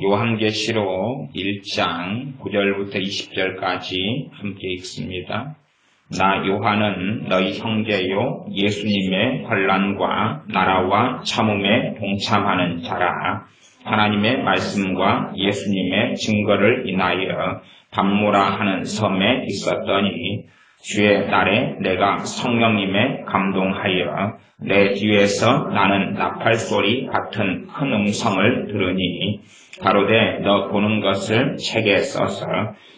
요한계시록 1장 9절부터 20절까지 함께 읽습니다. 나 요한은 너희 형제요 예수님의 환난과 나라와 참음에 동참하는 자라. 하나님의 말씀과 예수님의 증거를 인하여 밤모라 하는 섬에 있었더니 주의 날에 내가 성령님에 감동하여 내 뒤에서 나는 나팔소리 같은 큰 음성을 들으니 가로되 너 보는 것을 책에 써서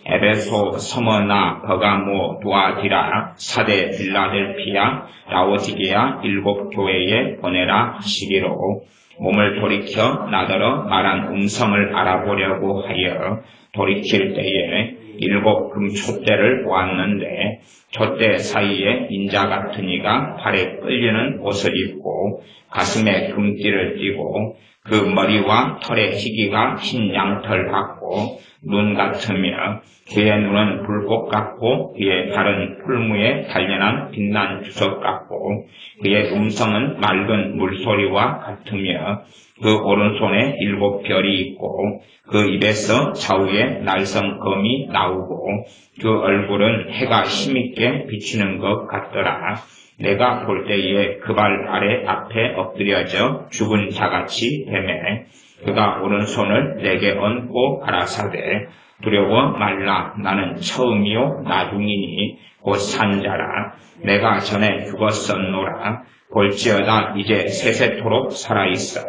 에베소, 스무나, 버가모, 두아디라, 사데, 빌라델피아, 라오디게아 일곱 교회에 보내라 하시기로 몸을 돌이켜 나더러 말한 음성을 알아보려고 하여 돌이킬 때에 일곱 금촛대를 보았는데 촛대 사이에 인자 같은 이가 발에 끌리는 옷을 입고 가슴에 금띠를 띠고 그 머리와 털의 희기가 흰 양털 같고 눈 같으며 그의 눈은 불꽃 같고 그의 발은 풀무에 단련한 빛난 주석 같고 그의 음성은 맑은 물소리와 같으며 그 오른손에 일곱 별이 있고 그 입에서 좌우에 날성검이 나오고 그 얼굴은 해가 힘있게 비치는 것 같더라. 내가 볼 때에 그 발 아래 앞에 엎드려져 죽은 자같이 되매 그가 오른손을 내게 얹고 가라사대 두려워 말라. 나는 처음이요 나중이니 곧 산자라. 내가 전에 죽었었노라. 볼지어다 이제 세세토록 살아있어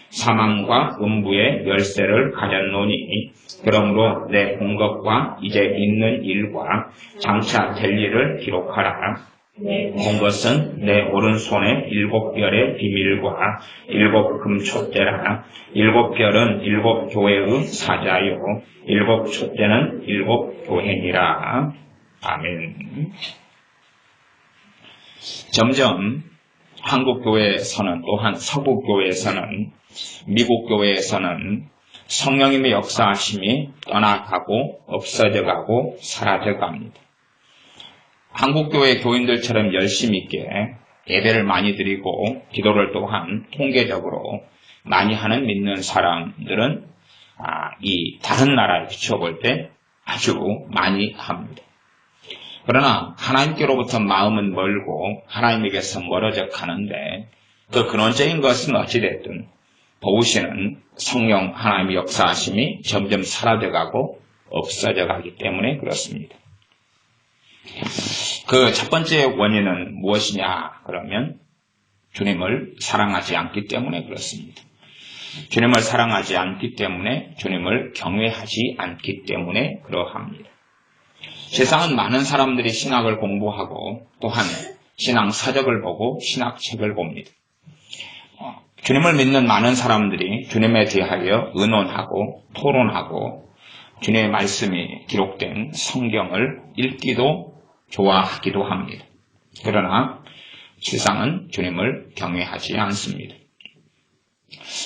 사망과 음부의 열쇠를 가졌노니 그러므로 내 본 것과 이제 있는 일과 장차 될 일을 기록하라. 본 것은 내 오른손에 일곱 별의 비밀과 일곱 금촛대라. 일곱 별은 일곱 교회의 사자요 일곱 촛대는 일곱 교회니라. 아멘. 점점 한국교회에서는 또한 서구교회에서는 미국교회에서는 성령님의 역사하심이 떠나가고 없어져가고 사라져갑니다. 한국교회 교인들처럼 열심히 있게 예배를 많이 드리고 기도를 또한 통계적으로 많이 하는 믿는 사람들은 이 다른 나라에 비춰볼 때 아주 많이 합니다. 그러나 하나님께로부터 마음은 멀고 하나님에게서 멀어져 가는데 그 근원적인 것은 어찌됐든 도우시는 성령 하나님의 역사하심이 점점 사라져가고 없어져가기 때문에 그렇습니다. 그 첫 번째 원인은 무엇이냐 그러면 주님을 사랑하지 않기 때문에 그렇습니다. 주님을 사랑하지 않기 때문에 주님을 경외하지 않기 때문에 그러합니다. 세상은 많은 사람들이 신학을 공부하고 또한 신앙 서적을 보고 신학책을 봅니다. 주님을 믿는 많은 사람들이 주님에 대하여 의논하고 토론하고 주님의 말씀이 기록된 성경을 읽기도 좋아하기도 합니다. 그러나 세상은 주님을 경외하지 않습니다.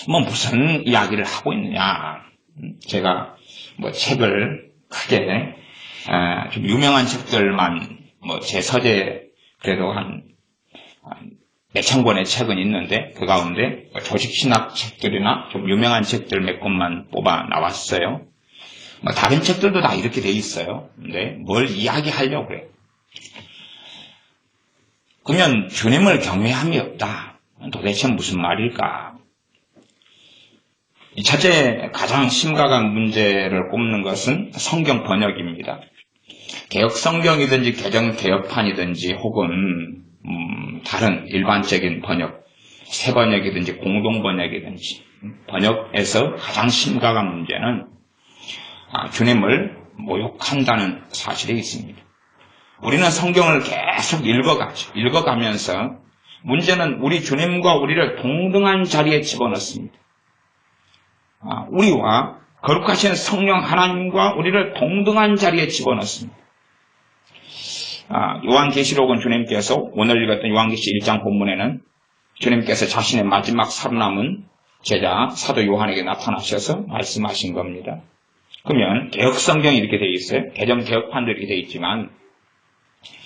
무슨 이야기를 하고 있느냐. 제가 책을 크게 좀 유명한 책들만 제 서재 그래도 한 몇천 권의 책은 있는데 그 가운데 조직신학 책들이나 좀 유명한 책들 몇 권만 뽑아 나왔어요. 다른 책들도 다 이렇게 돼 있어요. 근데 뭘 이야기하려고 그래요. 그러면 주님을 경외함이 없다. 도대체 무슨 말일까? 첫째 가장 심각한 문제를 꼽는 것은 성경 번역입니다. 개혁 성경이든지 개정 개혁판이든지 혹은 다른 일반적인 번역, 새 번역이든지 공동 번역이든지 번역에서 가장 심각한 문제는 주님을 모욕한다는 사실이 있습니다. 우리는 성경을 계속 읽어가면서 문제는 우리 주님과 우리를 동등한 자리에 집어넣습니다. 우리와 거룩하신 성령 하나님과 우리를 동등한 자리에 집어넣습니다. 요한계시록은 주님께서 오늘 읽었던 요한계시 1장 본문에는 주님께서 자신의 마지막 살아남은 제자 사도 요한에게 나타나셔서 말씀하신 겁니다. 그러면 개혁성경이 이렇게 되어 있어요. 개정 개혁판도 이렇게 되어 있지만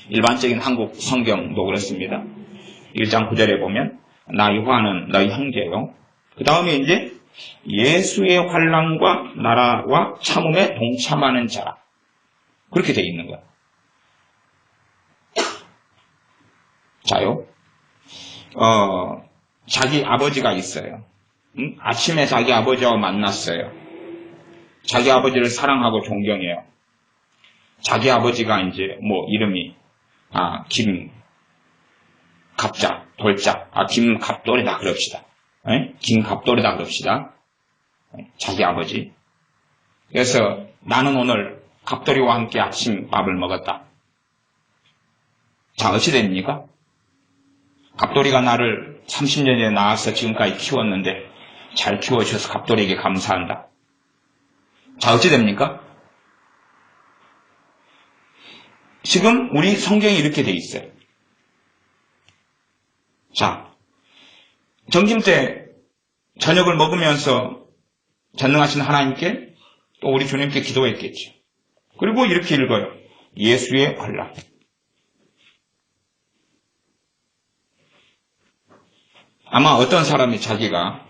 일반적인 한국 성경도 그렇습니다. 1장 9절에 보면 나 요한은 너희 형제요. 그 다음에 이제 예수의 환난과 나라와 참음에 동참하는 자라. 그렇게 되어 있는 거야. 자요. 자기 아버지가 있어요. 아침에 자기 아버지와 만났어요. 자기 아버지를 사랑하고 존경해요. 자기 아버지가 이제 이름이 김갑자, 돌자, 김갑돌이다 그럽시다. 김갑돌이다 그럽시다. 자기 아버지. 그래서 나는 오늘 갑돌이와 함께 아침밥을 먹었다. 자, 어찌 됩니까? 갑돌이가 나를 30년 전에 낳아서 지금까지 키웠는데 잘 키워주셔서 갑돌이에게 감사한다. 자, 어찌 됩니까? 지금 우리 성경이 이렇게 돼 있어요. 자, 점심 때 저녁을 먹으면서 전능하신 하나님께 또 우리 주님께 기도했겠죠. 그리고 이렇게 읽어요. 예수의 환난. 아마 어떤 사람이 자기가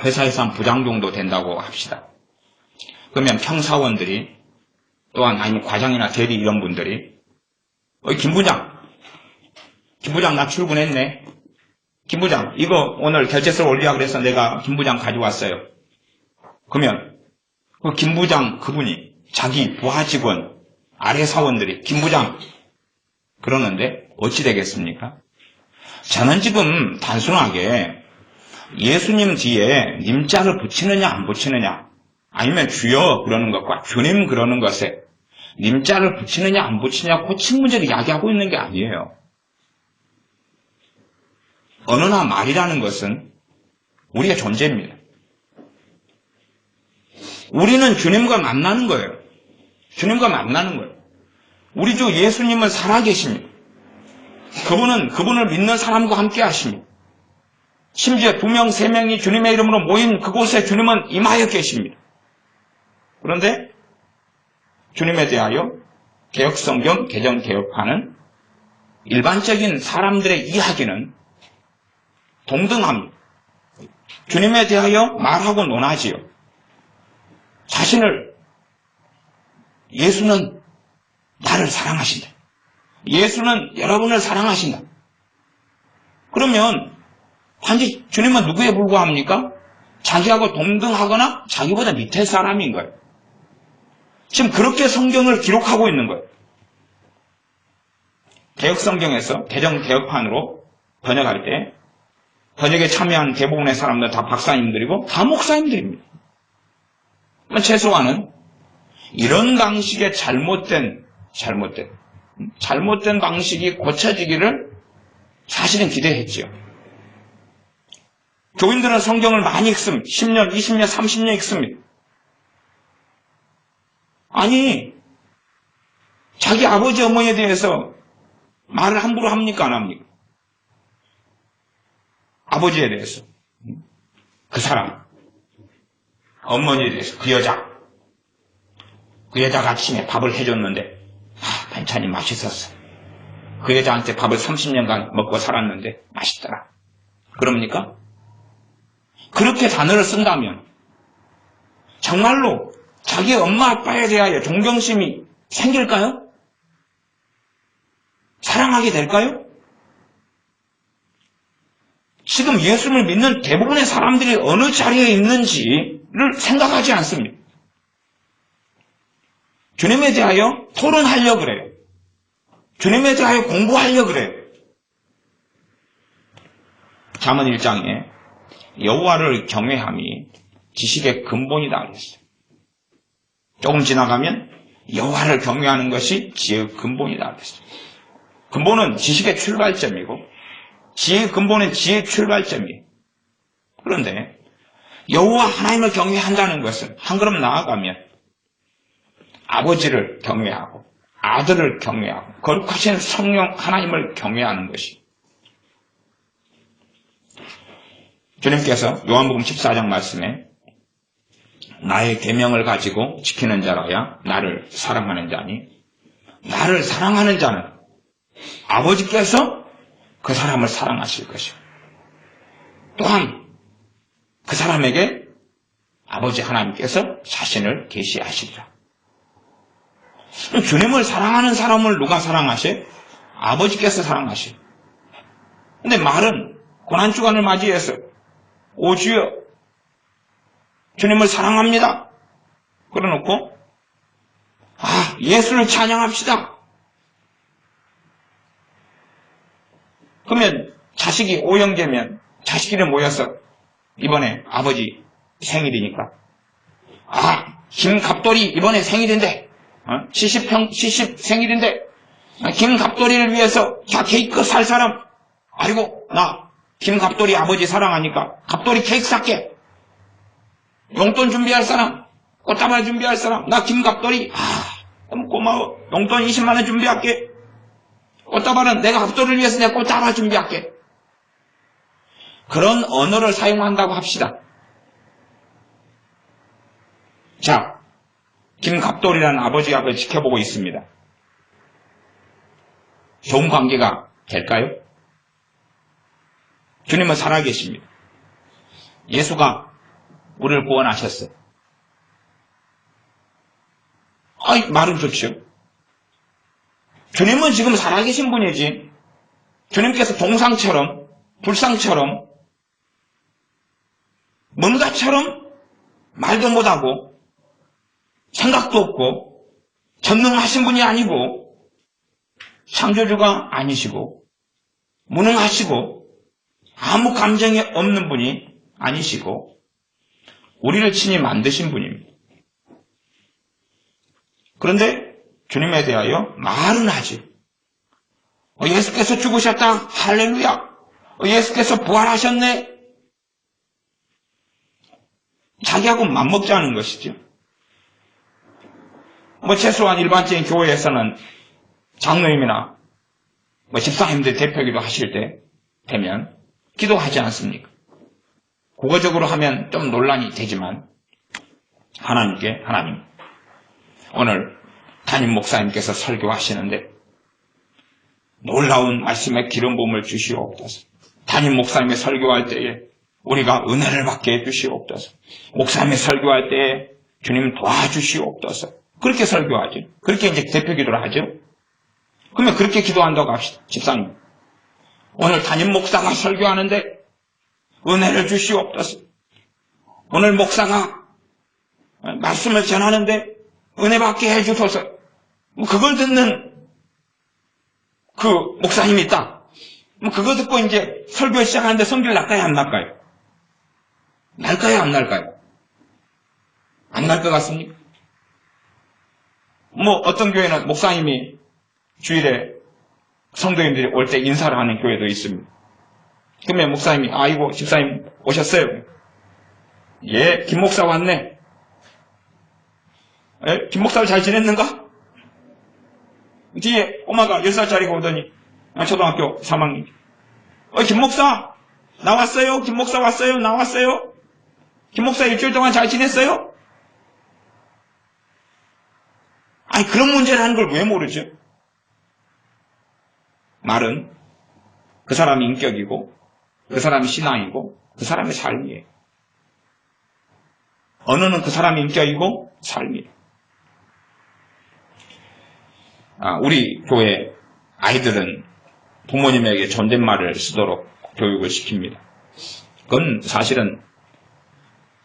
회사에서 한 부장 정도 된다고 합시다. 그러면 평사원들이 또한 아니면 과장이나 대리 이런 분들이 김 부장 나 출근했네. 김 부장 이거 오늘 결제서를 올리라 그래서 내가 김 부장 가져왔어요. 그러면 그 김 부장 그분이 자기 부하 직원 아래 사원들이 김 부장 그러는데 어찌 되겠습니까? 저는 지금 단순하게 예수님 뒤에 님자를 붙이느냐 안 붙이느냐 아니면 주여 그러는 것과 주님 그러는 것에 님자를 붙이느냐 안 붙이느냐 그 친문제를 이야기하고 있는 게 아니에요. 언어나 말이라는 것은 우리의 존재입니다. 우리는 주님과 만나는 거예요. 주님과 만나는 거예요. 우리 주 예수님은 살아계십니다. 그분을 믿는 사람과 함께 하십니다. 심지어 2명, 3명이 주님의 이름으로 모인 그곳에 주님은 임하여 계십니다. 그런데 주님에 대하여 개혁성경, 개정개혁하는 일반적인 사람들의 이야기는 동등합니다. 주님에 대하여 말하고 논하지요. 자신을 예수는 나를 사랑하신다. 예수는 여러분을 사랑하신다. 그러면 단지 주님은 누구에 불과합니까? 자기하고 동등하거나 자기보다 밑에 사람인 거예요. 지금 그렇게 성경을 기록하고 있는 거예요. 개혁성경에서 개정개혁판으로 번역할 때 번역에 참여한 대부분의 사람들 다 박사님들이고 다 목사님들입니다. 최소한은 이런 방식의 잘못된 방식이 고쳐지기를 사실은 기대했지요. 교인들은 성경을 많이 읽습니다. 10년, 20년, 30년 읽습니다. 아니, 자기 아버지 어머니에 대해서 말을 함부로 합니까? 안 합니까? 아버지에 대해서. 그 사람. 어머니에 대해서. 그 여자가 아침에 밥을 해줬는데 반찬이 맛있었어. 그 여자한테 밥을 30년간 먹고 살았는데 맛있더라. 그럽니까? 그렇게 단어를 쓴다면 정말로 자기 엄마 아빠에 대하여 존경심이 생길까요? 사랑하게 될까요? 지금 예수를 믿는 대부분의 사람들이 어느 자리에 있는지를 생각하지 않습니다. 주님에 대하여 토론하려고 그래요. 주님에 대하여 공부하려고 그래요. 잠언 1장에 여호와를 경외함이 지식의 근본이다 그랬어요. 조금 지나가면 여호와를 경외하는 것이 지혜의 근본이다 그랬어요. 근본은 지식의 출발점이고 지혜의 근본은 지혜의 출발점이에요. 그런데 여호와 하나님을 경외한다는 것은 한 걸음 나아가면 아버지를 경외하고 아들을 경외하고 거룩하신 성령 하나님을 경외하는 것이 주님께서 요한복음 14장 말씀에 나의 계명을 가지고 지키는 자라야 나를 사랑하는 자니 나를 사랑하는 자는 아버지께서 그 사람을 사랑하실 것이고 또한 그 사람에게 아버지 하나님께서 자신을 계시하시리라. 주님을 사랑하는 사람을 누가 사랑하셔? 아버지께서 사랑하셔. 근데 말은 고난주간을 맞이해서 오 주여 주님을 사랑합니다. 그러놓고 예수를 찬양합시다. 그러면 자식이 오형제면 자식들이 모여서 이번에 아버지 생일이니까 김갑돌이 이번에 생일인데 70 생일인데 김갑돌이를 위해서 케이크 살 사람 아이고 나 김갑돌이 아버지 사랑하니까 갑돌이 케이크 살게. 용돈 준비할 사람 꽃다발 준비할 사람 나 김갑돌이 너무 고마워. 용돈 20만 원 준비할게. 꽃다발은 내가 갑돌이를 위해서 내가 꽃다발 준비할게. 그런 언어를 사용한다고 합시다. 자, 김갑돌이라는 아버지가 그걸 지켜보고 있습니다. 좋은 관계가 될까요? 주님은 살아계십니다. 예수가 우리를 구원하셨어요. 말은 좋죠. 주님은 지금 살아계신 분이지. 주님께서 동상처럼 불상처럼 뭔가처럼 말도 못하고 생각도 없고 전능하신 분이 아니고 창조주가 아니시고 무능하시고 아무 감정이 없는 분이 아니시고 우리를 친히 만드신 분입니다. 그런데 주님에 대하여 말은 하지. 예수께서 죽으셨다. 할렐루야. 예수께서 부활하셨네. 자기하고 맞먹자는 것이죠. 최소한 일반적인 교회에서는 장로님이나 집사님들 대표기도 하실 때 되면 기도하지 않습니까? 국어적으로 하면 좀 논란이 되지만 하나님 오늘 담임 목사님께서 설교하시는데 놀라운 말씀의 기름 부음을 주시옵소서. 담임 목사님이 설교할 때에 우리가 은혜를 받게 해주시옵소서. 목사님이 설교할 때에 주님 도와주시옵소서. 그렇게 설교하죠. 그렇게 이제 대표 기도를 하죠. 그러면 그렇게 기도한다고 합시다. 집사님 오늘 담임 목사가 설교하는데 은혜를 주시옵소서. 오늘 목사가 말씀을 전하는데 은혜 받게 해주소서. 그걸 듣는 그 목사님이 있다. 그거 듣고 이제 설교 시작하는데 성질 날까요? 안 날까요? 날까요? 안 날까요? 안 날 것 같습니까? 어떤 교회는 목사님이 주일에 성도님들이 올 때 인사를 하는 교회도 있습니다. 그러면 목사님이 아이고 집사님 오셨어요? 예, 김 목사 왔네. 김 목사 잘 지냈는가? 뒤에 꼬마가 10살짜리가 오더니 초등학교 3학년 김 목사 나왔어요? 김 목사 왔어요? 나왔어요? 김 목사 일주일 동안 잘 지냈어요? 그런 문제라는 걸 왜 모르죠? 말은 그 사람의 인격이고 그 사람의 신앙이고 그 사람의 삶이에요. 언어는 그 사람의 인격이고 삶이에요. 우리 교회 아이들은 부모님에게 존댓말을 쓰도록 교육을 시킵니다. 그건 사실은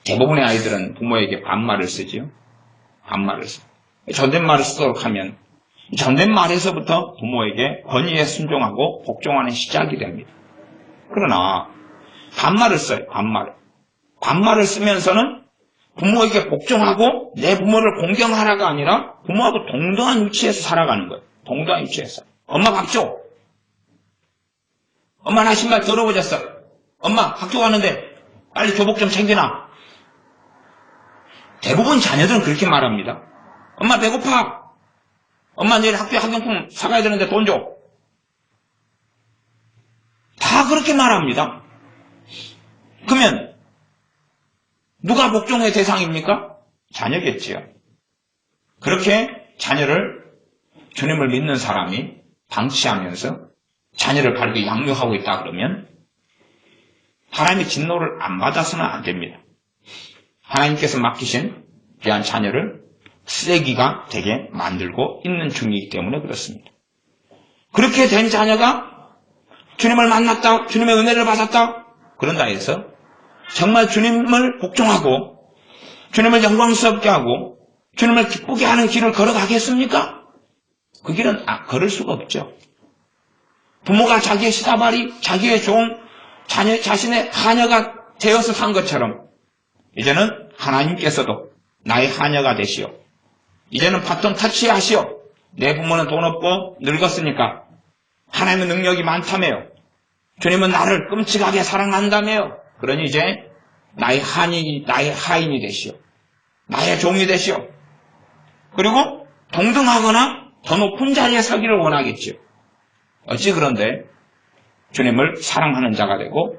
대부분의 아이들은 부모에게 반말을 쓰지요. 반말을 써. 존댓말을 쓰도록 하면 존댓말에서부터 부모에게 권위에 순종하고 복종하는 시작이 됩니다. 그러나 반말을 써요. 반말을 쓰면서는 부모에게 복종하고 내 부모를 공경하라가 아니라 부모하고 동등한 위치에서 살아가는 거예요. 동등한 위치에서. 엄마 밥 줘. 엄마 나 신발 더러워졌어. 엄마 학교 가는데 빨리 교복 좀 챙겨놔. 대부분 자녀들은 그렇게 말합니다. 엄마 배고파. 엄마 내일 학교에 학용품 사가야 되는데 돈 줘. 다 그렇게 말합니다. 그러면 누가 복종의 대상입니까? 자녀겠지요. 그렇게 자녀를 주님을 믿는 사람이 방치하면서 자녀를 바르게 양육하고 있다 그러면 하나님의 진노를 안 받아서는 안 됩니다. 하나님께서 맡기신 귀한 자녀를 쓰레기가 되게 만들고 있는 중이기 때문에 그렇습니다. 그렇게 된 자녀가 주님을 만났다, 주님의 은혜를 받았다, 그런다 해서 정말 주님을 복종하고 주님을 영광스럽게 하고 주님을 기쁘게 하는 길을 걸어가겠습니까? 그 길은 걸을 수가 없죠. 부모가 자기의 시다발이, 자기의 종, 자신의 하녀가 되어서 산 것처럼 이제는 하나님께서도 나의 하녀가 되시오. 이제는 바톤 터치하시오. 내 부모는 돈 없고 늙었으니까 하나님의 능력이 많다며요. 주님은 나를 끔찍하게 사랑한다며요. 그러니 이제 나의 하인이 되시오. 나의 종이 되시오. 그리고 동등하거나 더 높은 자리에 서기를 원하겠지요. 어찌 그런데 주님을 사랑하는 자가 되고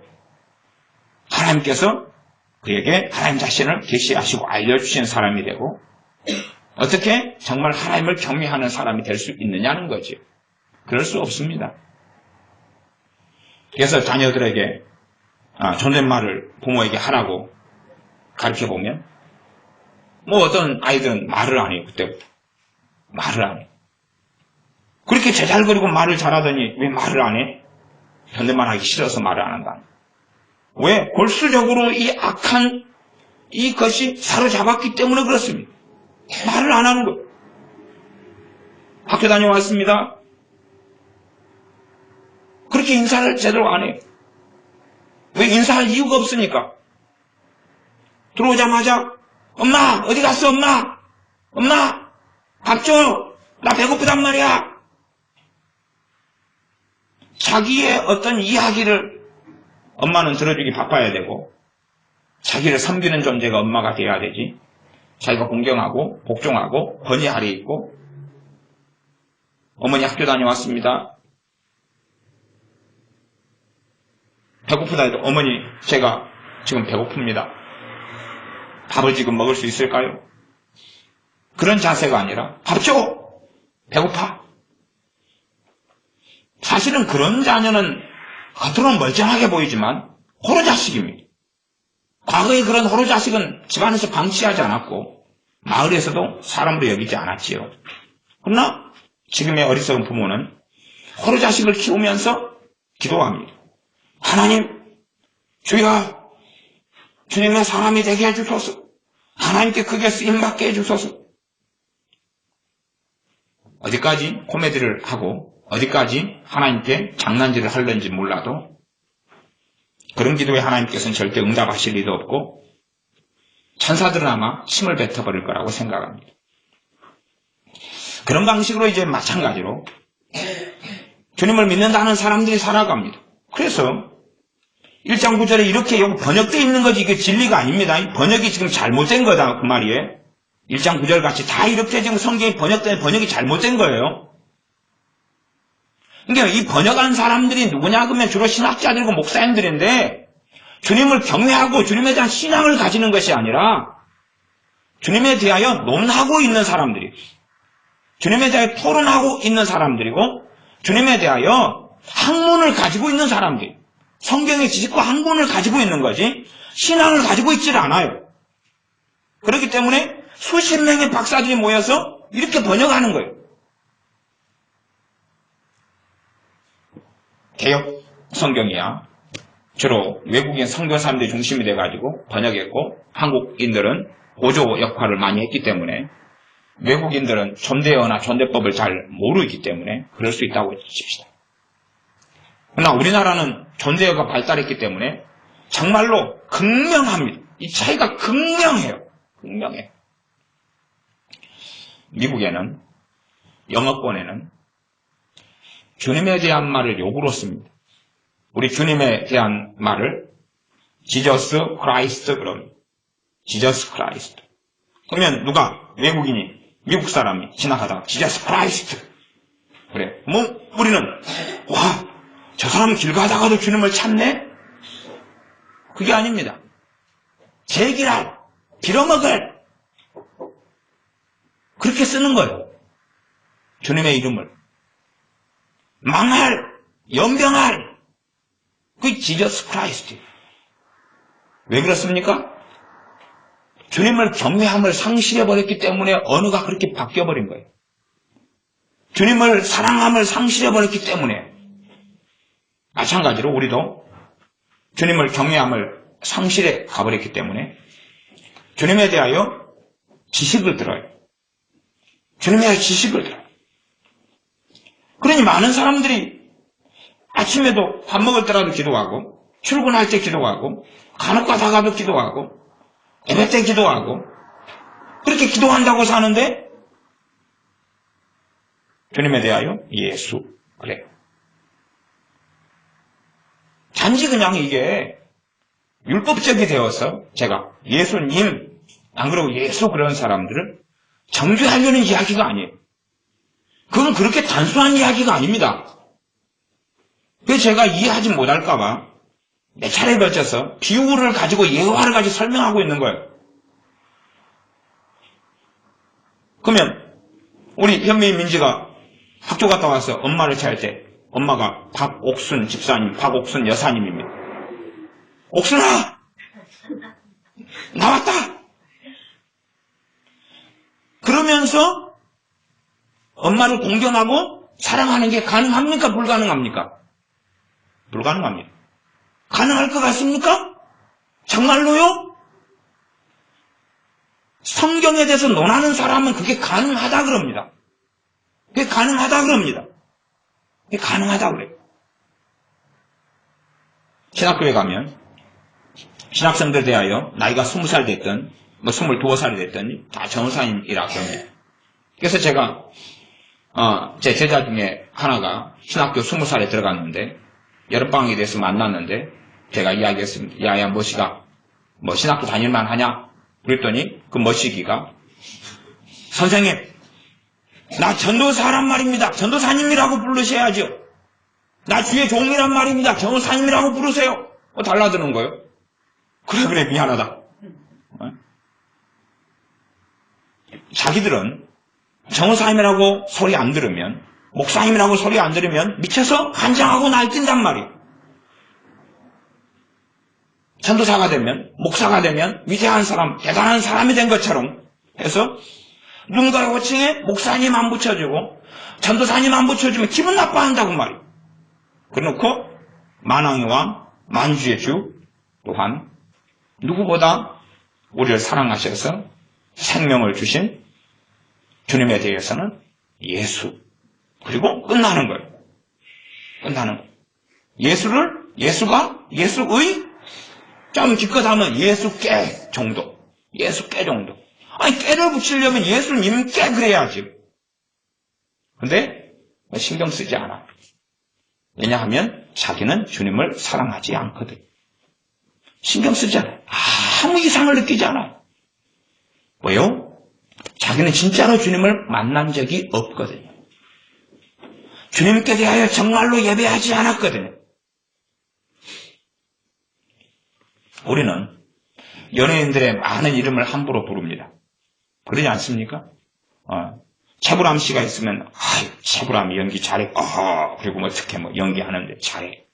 하나님께서 그에게 하나님 자신을 계시하시고 알려주신 사람이 되고 어떻게 정말 하나님을 경외하는 사람이 될 수 있느냐는 거죠. 그럴 수 없습니다. 그래서 자녀들에게 존댓말을 부모에게 하라고 가르쳐보면 어떤 아이들은 말을 안 해요. 그때부터 말을 안 해요. 그렇게 제잘거리고 말을 잘하더니 왜 말을 안 해? 존댓말 하기 싫어서 말을 안 한다. 왜? 골수적으로 이 악한 이것이 사로잡았기 때문에 그렇습니다. 말을 안 하는 거예요. 학교 다녀왔습니다. 그렇게 인사를 제대로 안 해요. 왜? 인사할 이유가 없으니까. 들어오자마자 엄마 어디 갔어 엄마? 엄마 밥 줘. 나 배고프단 말이야. 자기의 어떤 이야기를 엄마는 들어주기 바빠야 되고 자기를 섬기는 존재가 엄마가 돼야 되지. 자기가 공경하고 복종하고 번이 아래 있고 어머니 학교 다녀왔습니다. 배고프다 해도 어머니 제가 지금 배고픕니다. 밥을 지금 먹을 수 있을까요? 그런 자세가 아니라 밥 줘! 배고파! 사실은 그런 자녀는 겉으로는 멀쩡하게 보이지만 호로자식입니다. 과거에 그런 호로자식은 집안에서 방치하지 않았고 마을에서도 사람으로 여기지 않았지요. 그러나 지금의 어리석은 부모는 호로자식을 키우면서 기도합니다. 하나님, 주여 주님의 사람이 되게 해주소서. 하나님께 크게 쓰임받게 해주소서. 어디까지 코미디를 하고 어디까지 하나님께 장난질을 하려는지 몰라도 그런 기도에 하나님께서는 절대 응답하실 리도 없고 천사들은 아마 침을 뱉어버릴 거라고 생각합니다. 그런 방식으로 이제 마찬가지로 주님을 믿는다는 사람들이 살아갑니다. 그래서 1장 9절에 이렇게 여기 번역되어 있는 거지 이게 진리가 아닙니다. 번역이 지금 잘못된 거다 그 말이에요. 1장 9절 같이 다 이렇게 지금 성경이 번역이 잘못된 거예요. 그러니까 이 번역한 사람들이 누구냐 그러면 주로 신학자들이고 목사님들인데 주님을 경외하고 주님에 대한 신앙을 가지는 것이 아니라 주님에 대하여 논하고 있는 사람들이 주님에 대하여 토론하고 있는 사람들이고 주님에 대하여 학문을 가지고 있는 사람들이 성경의 지식과 학문을 가지고 있는 거지 신앙을 가지고 있지를 않아요. 그렇기 때문에 수십 명의 박사들이 모여서 이렇게 번역하는 거예요. 개혁 성경이야 주로 외국인 선교사람들이 중심이 돼가지고 번역했고 한국인들은 보조 역할을 많이 했기 때문에 외국인들은 존대어나 존대법을 잘 모르기 때문에 그럴 수 있다고 칩시다. 그러나 우리나라는 존대어가 발달했기 때문에 정말로 극명합니다. 이 차이가 극명해요. 극명해요. 미국에는 영어권에는 주님에 대한 말을 욕으로 씁니다. 우리 주님에 대한 말을 지저스 크라이스트 그럽니다. 지저스 크라이스트. 그러면 누가 외국인이 미국 사람이 지나가다가 지저스 크라이스트 그래. 우리는 와 저 사람 길 가다가도 주님을 찾네? 그게 아닙니다. 제기랄 빌어먹을 그렇게 쓰는 거예요. 주님의 이름을 망할 연병할 그 지저스 크라이스트 왜 그렇습니까? 주님을 경외함을 상실해버렸기 때문에 언어가 그렇게 바뀌어버린 거예요. 주님을 사랑함을 상실해버렸기 때문에 마찬가지로 우리도 주님을 경외함을 상실해 가버렸기 때문에 주님에 대하여 지식을 들어요. 주님에 대하여 지식을 들어요. 그러니 많은 사람들이 아침에도 밥 먹을 때라도 기도하고 출근할 때 기도하고 간혹 가다가도 기도하고 예배 때 기도하고 그렇게 기도한다고 사는데 주님에 대하여 예수 그래요. 단지 그냥 이게 율법적이 되어서 제가 예수님 안 그러고 예수 그런 사람들을 정죄하려는 이야기가 아니에요. 그건 그렇게 단순한 이야기가 아닙니다. 그래서 제가 이해하지 못할까봐 몇 차례에 걸쳐서 비유를 가지고 예화를 가지고 설명하고 있는 거예요. 그러면 우리 현미인 민지가 학교 갔다 와서 엄마를 찾을 때 엄마가 박옥순 집사님, 박옥순 여사님입니다. 옥순아! 나왔다! 그러면서 엄마를 공경하고 사랑하는 게 가능합니까? 불가능합니까? 불가능합니다. 가능할 것 같습니까? 정말로요? 성경에 대해서 논하는 사람은 그게 가능하다 그럽니다. 그게 가능하다 그럽니다. 그게 가능하다 그래요. 신학교에 가면 신학생들 대하여 나이가 20살 됐든 뭐 22살이 됐든 다 전도사님이라 그럽니다. 그래서 제가 제 제자 중에 하나가 신학교 20살에 들어갔는데 여름방학에 대해서 만났는데 제가 이야기했습니다. 야야 머시가 뭐 신학교 다닐만 하냐? 그랬더니 그 머시기가 선생님 나 전도사란 말입니다. 전도사님이라고 부르셔야죠. 나 주의 종이란 말입니다. 전도사님이라고 부르세요. 달라드는 거예요. 그래 미안하다. 자기들은 전도사님이라고 소리 안 들으면 목사님이라고 소리 안 들으면 미쳐서 환장하고 날뛴단 말이에요. 전도사가 되면 목사가 되면 위대한 사람 대단한 사람이 된 것처럼 해서 누군가의 호칭에 목사님 안 붙여주고 전도사님 안 붙여주면 기분 나빠한다고 말이에요. 그래놓고 만왕의 왕 만주의 주 또한 누구보다 우리를 사랑하셔서 생명을 주신 주님에 대해서는 예수 그리고 끝나는 거예요. 끝나는 거예요. 예수가 예수의 좀 기껏하면 예수께 정도. 예수께 정도. 아니 깨를 붙이려면 예수님께 그래야지. 근데 신경 쓰지 않아. 왜냐하면 자기는 주님을 사랑하지 않거든. 신경 쓰지 않아요. 아무 이상을 느끼지 않아요. 왜요? 자기는 진짜로 주님을 만난 적이 없거든요. 주님께 대하여 정말로 예배하지 않았거든요. 우리는 연예인들의 많은 이름을 함부로 부릅니다. 그러지 않습니까? 최불암 씨가 있으면 최불암이 연기 잘해. 그리고 뭐 특히 뭐 연기하는데 잘해.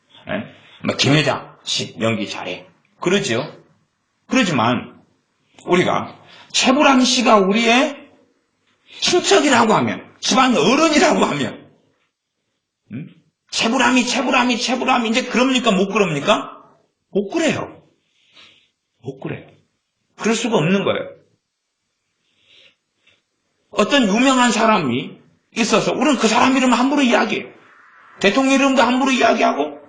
뭐 김혜자 씨 연기 잘해. 그러죠. 그러지만 우리가 최불암 씨가 우리의 친척이라고 하면 집안 어른이라고 하면 최불암이 이제 그럽니까? 못 그럽니까? 못 그래요. 못 그래요. 그럴 수가 없는 거예요. 어떤 유명한 사람이 있어서 우리는 그 사람 이름 함부로 이야기해요. 대통령 이름도 함부로 이야기하고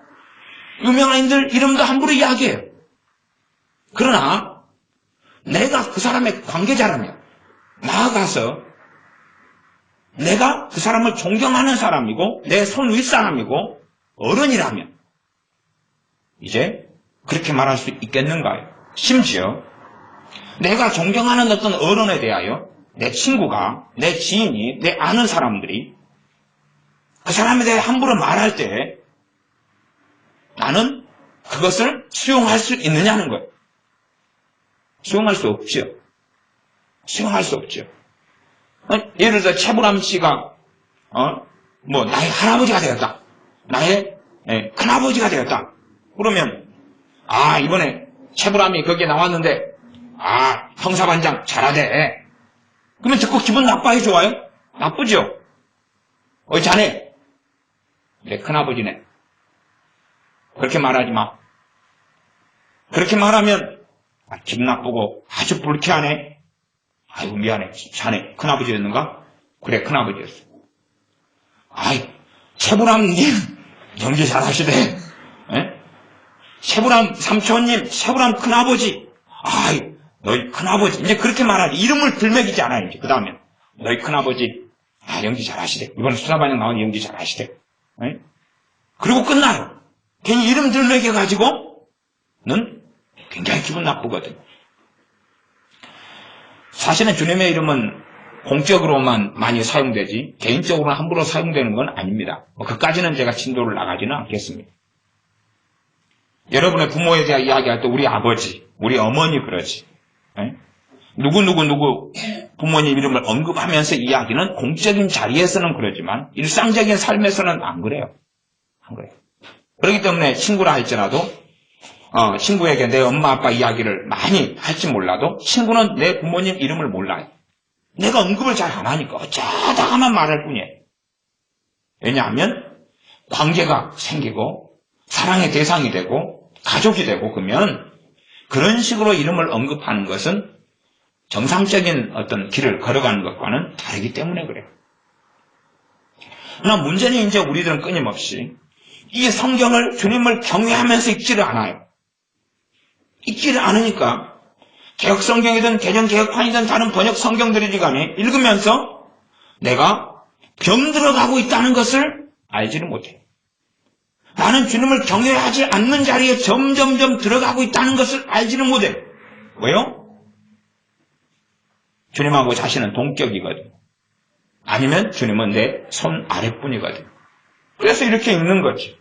유명한 인들 이름도 함부로 이야기해요. 그러나 내가 그 사람의 관계자라면 나아가서 내가 그 사람을 존경하는 사람이고 내 손 윗사람이고 어른이라면 이제 그렇게 말할 수 있겠는가요? 심지어 내가 존경하는 어떤 어른에 대하여 내 친구가, 내 지인이, 내 아는 사람들이 그 사람에 대해 함부로 말할 때 나는 그것을 수용할 수 있느냐는 거예요. 수용할 수 없죠. 수용할 수 없죠. 예를 들어 최불암 씨가 나의 할아버지가 되었다. 나의 큰아버지가 되었다. 그러면 이번에 최불암이 거기에 나왔는데, 아, 형사반장 잘하대. 그러면 듣고 기분 나빠요, 좋아요? 나쁘죠? 어이, 자네. 내 큰아버지네. 그렇게 말하지 마. 그렇게 말하면, 기분 나쁘고 아주 불쾌하네. 아이고, 미안해. 자네, 큰아버지였는가? 그래, 큰아버지였어. 아이, 최불암님, 연기 잘하시대. 에? 최불암 삼촌님, 최불암 큰아버지. 아이, 너희 큰아버지. 이제 그렇게 말하지. 이름을 들먹이지 않아요, 이제. 그 다음에. 너희 큰아버지. 아, 연기 잘하시대. 이번에 수사반장 나오니 연기 잘하시대. 에? 그리고 끝나요. 괜히 이름 들먹여가지고, 는 굉장히 기분 나쁘거든. 사실은 주님의 이름은 공적으로만 많이 사용되지 개인적으로는 함부로 사용되는 건 아닙니다. 그까지는 제가 진도를 나가지는 않겠습니다. 여러분의 부모에 대해 이야기할 때 우리 아버지, 우리 어머니 그러지. 에? 누구 부모님 이름을 언급하면서 이야기는 공적인 자리에서는 그러지만 일상적인 삶에서는 안 그래요. 안 그래요. 그렇기 때문에 친구라 할지라도 친구에게 내 엄마 아빠 이야기를 많이 할지 몰라도 친구는 내 부모님 이름을 몰라요. 내가 언급을 잘 안 하니까 어쩌다가만 말할 뿐이에요. 왜냐하면 관계가 생기고 사랑의 대상이 되고 가족이 되고 그러면 그런 식으로 이름을 언급하는 것은 정상적인 어떤 길을 걸어가는 것과는 다르기 때문에 그래요. 그러나 문제는 이제 우리들은 끊임없이 이 성경을 주님을 경외하면서 읽지를 않아요. 읽지를 않으니까 개혁성경이든 개정개혁판이든 다른 번역 성경들이지 간에 읽으면서 내가 병들어가고 있다는 것을 알지를 못해요. 나는 주님을 경외하지 않는 자리에 점점점 들어가고 있다는 것을 알지는 못해요. 왜요? 주님하고 자신은 동격이거든. 아니면 주님은 내 손 아래뿐이거든. 그래서 이렇게 읽는 거지.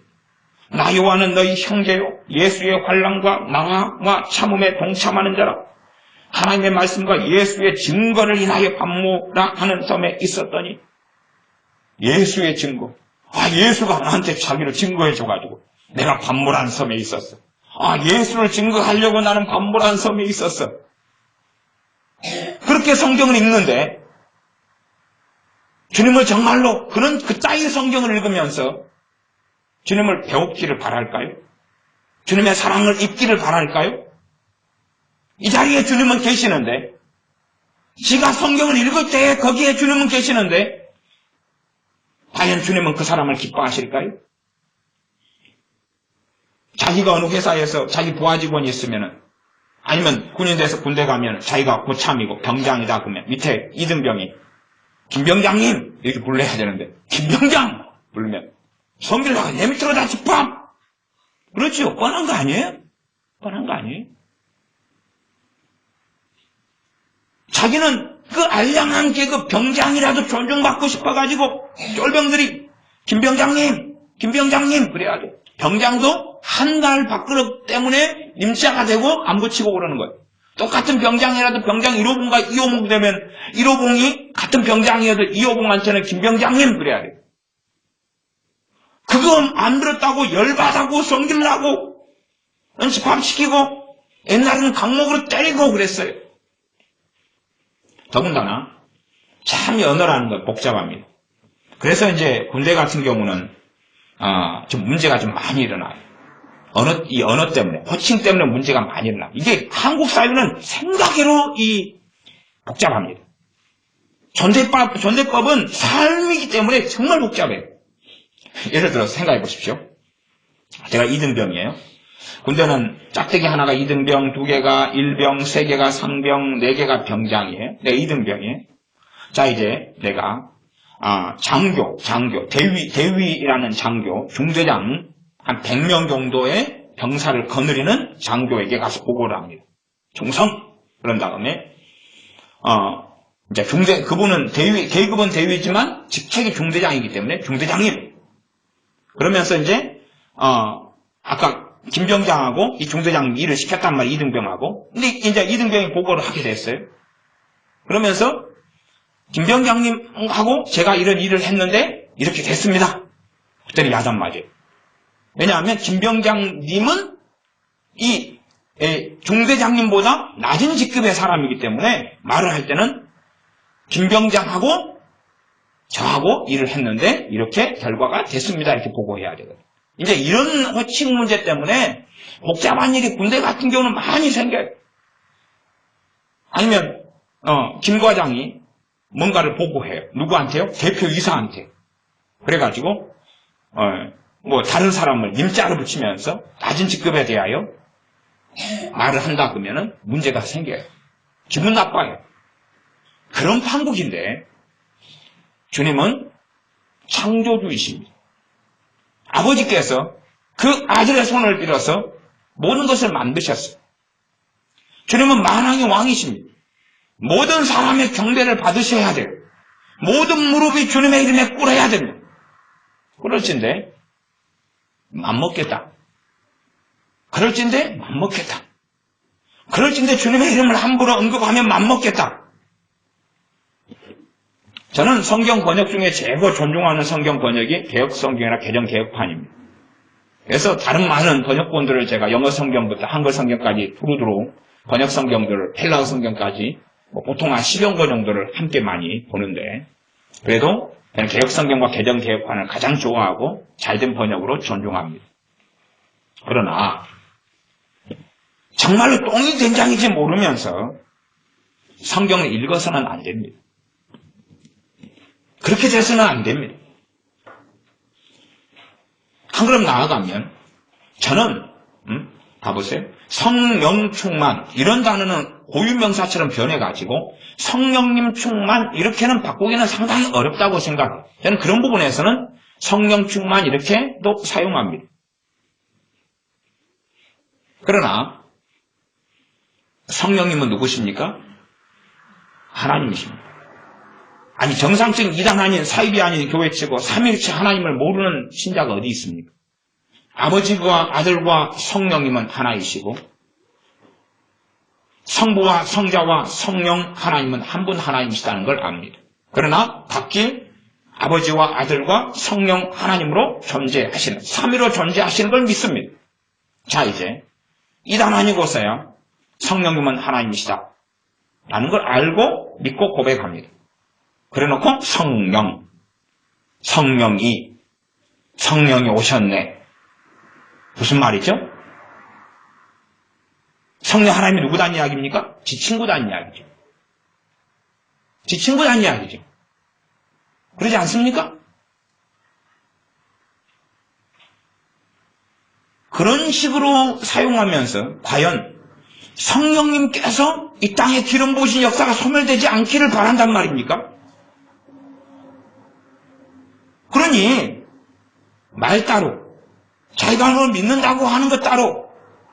나 요한은 너희 형제요 예수의 환난과 망함과 참음에 동참하는 자라. 하나님의 말씀과 예수의 증거를 인하여 반모라 하는 섬에 있었더니 예수의 증거. 예수가 나한테 자기를 증거해줘가지고 내가 반모라는 섬에 있었어. 예수를 증거하려고 나는 반모라는 섬에 있었어. 그렇게 성경을 읽는데 주님을 정말로 그런 그 따위의 성경을 읽으면서 주님을 배웠기를 바랄까요? 주님의 사랑을 입기를 바랄까요? 이 자리에 주님은 계시는데 지가 성경을 읽을 때 거기에 주님은 계시는데 과연 주님은 그 사람을 기뻐하실까요? 자기가 어느 회사에서 자기 부하 직원이 있으면은 아니면 군인돼서 군대 가면 자기가 고참이고 병장이다 그러면 밑에 이등병이 김병장님 이렇게 불러야 되는데 김병장 부르면 성질나가 내 밑으로 다 집합. 그렇죠. 뻔한 거 아니에요? 뻔한 거 아니에요? 자기는 그 알량한 계급 병장이라도 존중받고 싶어가지고 쫄병들이 김병장님 그래가지고 병장도 한 달 밥그릇 때문에 임자가 되고 안 붙이고 그러는 거예요. 똑같은 병장이라도 병장 1호봉과 2호봉 되면 1호봉이 같은 병장이어도 2호봉한테는 김병장님 그래야 돼요. 그거 안 들었다고 열받아고 성질나고 집합시키고 옛날에는 강목으로 때리고 그랬어요. 더군다나 참 언어라는 건 복잡합니다. 그래서 이제 군대 같은 경우는 좀 문제가 좀 많이 일어나요. 이 언어 때문에, 호칭 때문에 문제가 많이 일어나요. 이게 한국 사회는 생각외로 복잡합니다. 존대법은 삶이기 때문에 정말 복잡해요. 예를 들어서 생각해 보십시오. 제가 이등병이에요. 군대는 짝대기 하나가 이등병, 2개가 일병, 3개가 상병, 4개가 병장이에요. 내가 이등병이에요. 자, 이제 내가 장교, 대위라는 장교, 중대장 한 100명 정도의 병사를 거느리는 장교에게 가서 보고를 합니다. 충성! 그런 다음에 이제 그분은 계급은 대위지만 직책이 중대장이기 때문에 중대장님. 그러면서 이제 아까 김병장하고 이 중대장 일을 시켰단 말이에요. 이등병하고. 근데 이제 이등병이 보고를 하게 됐어요. 그러면서 김병장님하고 제가 이런 일을 했는데 이렇게 됐습니다. 그때는 야단 맞아요. 왜냐하면 김병장님은 이 중대장님보다 낮은 직급의 사람이기 때문에 말을 할 때는 김병장하고 저하고 일을 했는데 이렇게 결과가 됐습니다. 이렇게 보고해야 되거든요. 이제 이런 호칭 문제 때문에 복잡한 일이 군대 같은 경우는 많이 생겨요. 아니면 김 과장이 뭔가를 보고해요. 누구한테요? 대표이사한테. 그래가지고 다른 사람을 님자를 붙이면서 낮은 직급에 대하여 말을 한다 그러면은 문제가 생겨요. 기분 나빠요. 그런 판국인데 주님은 창조주이십니다. 아버지께서 그 아들의 손을 빌어서 모든 것을 만드셨어요. 주님은 만왕의 왕이십니다. 모든 사람의 경배를 받으셔야 돼요. 모든 무릎이 주님의 이름에 꿇어야 됩니다. 그럴진데 맘먹겠다. 그럴진데 맘먹겠다. 그럴진데 주님의 이름을 함부로 언급하면 맘먹겠다. 저는 성경 번역 중에 최고 존중하는 성경 번역이 개혁성경이나 개정개혁판입니다. 그래서 다른 많은 번역본들을 제가 영어 성경부터 한글 성경까지 두루두루 번역 성경들을 헬라어 성경까지 보통 한 10여 권 정도를 함께 많이 보는데 그래도 저는 개혁성경과 개정개혁판을 가장 좋아하고 잘된 번역으로 존중합니다. 그러나 정말로 똥이 된장인지 모르면서 성경을 읽어서는 안 됩니다. 그렇게 돼서는 안 됩니다. 한 걸음 나아가면 저는 봐보세요. 성령 충만 이런 단어는 고유명사처럼 변해가지고 성령님 충만 이렇게는 바꾸기는 상당히 어렵다고 생각해요. 저는 그런 부분에서는 성령 충만 이렇게도 사용합니다. 그러나 성령님은 누구십니까? 하나님이십니다. 아니 정상적인 이단 아닌 사입이 아닌 교회치고 삼위일체 하나님을 모르는 신자가 어디 있습니까? 아버지와 아들과 성령님은 하나이시고 성부와 성자와 성령 하나님은 한 분 하나님이시다는 걸 압니다. 그러나 각기 아버지와 아들과 성령 하나님으로 존재하시는 삼위로 존재하시는 걸 믿습니다. 자 이제 이단 아니고서야 성령님은 하나님이시다 라는 걸 알고 믿고 고백합니다. 그래놓고 성령이 오셨네. 무슨 말이죠? 성령 하나님이 누구단 이야기입니까? 지 친구단 이야기죠. 지 친구단 이야기죠. 그러지 않습니까? 그런 식으로 사용하면서 과연 성령님께서 이 땅에 기름 부으신 역사가 소멸되지 않기를 바란단 말입니까? 그러니 말 따로 자기가 그걸 믿는다고 하는 것 따로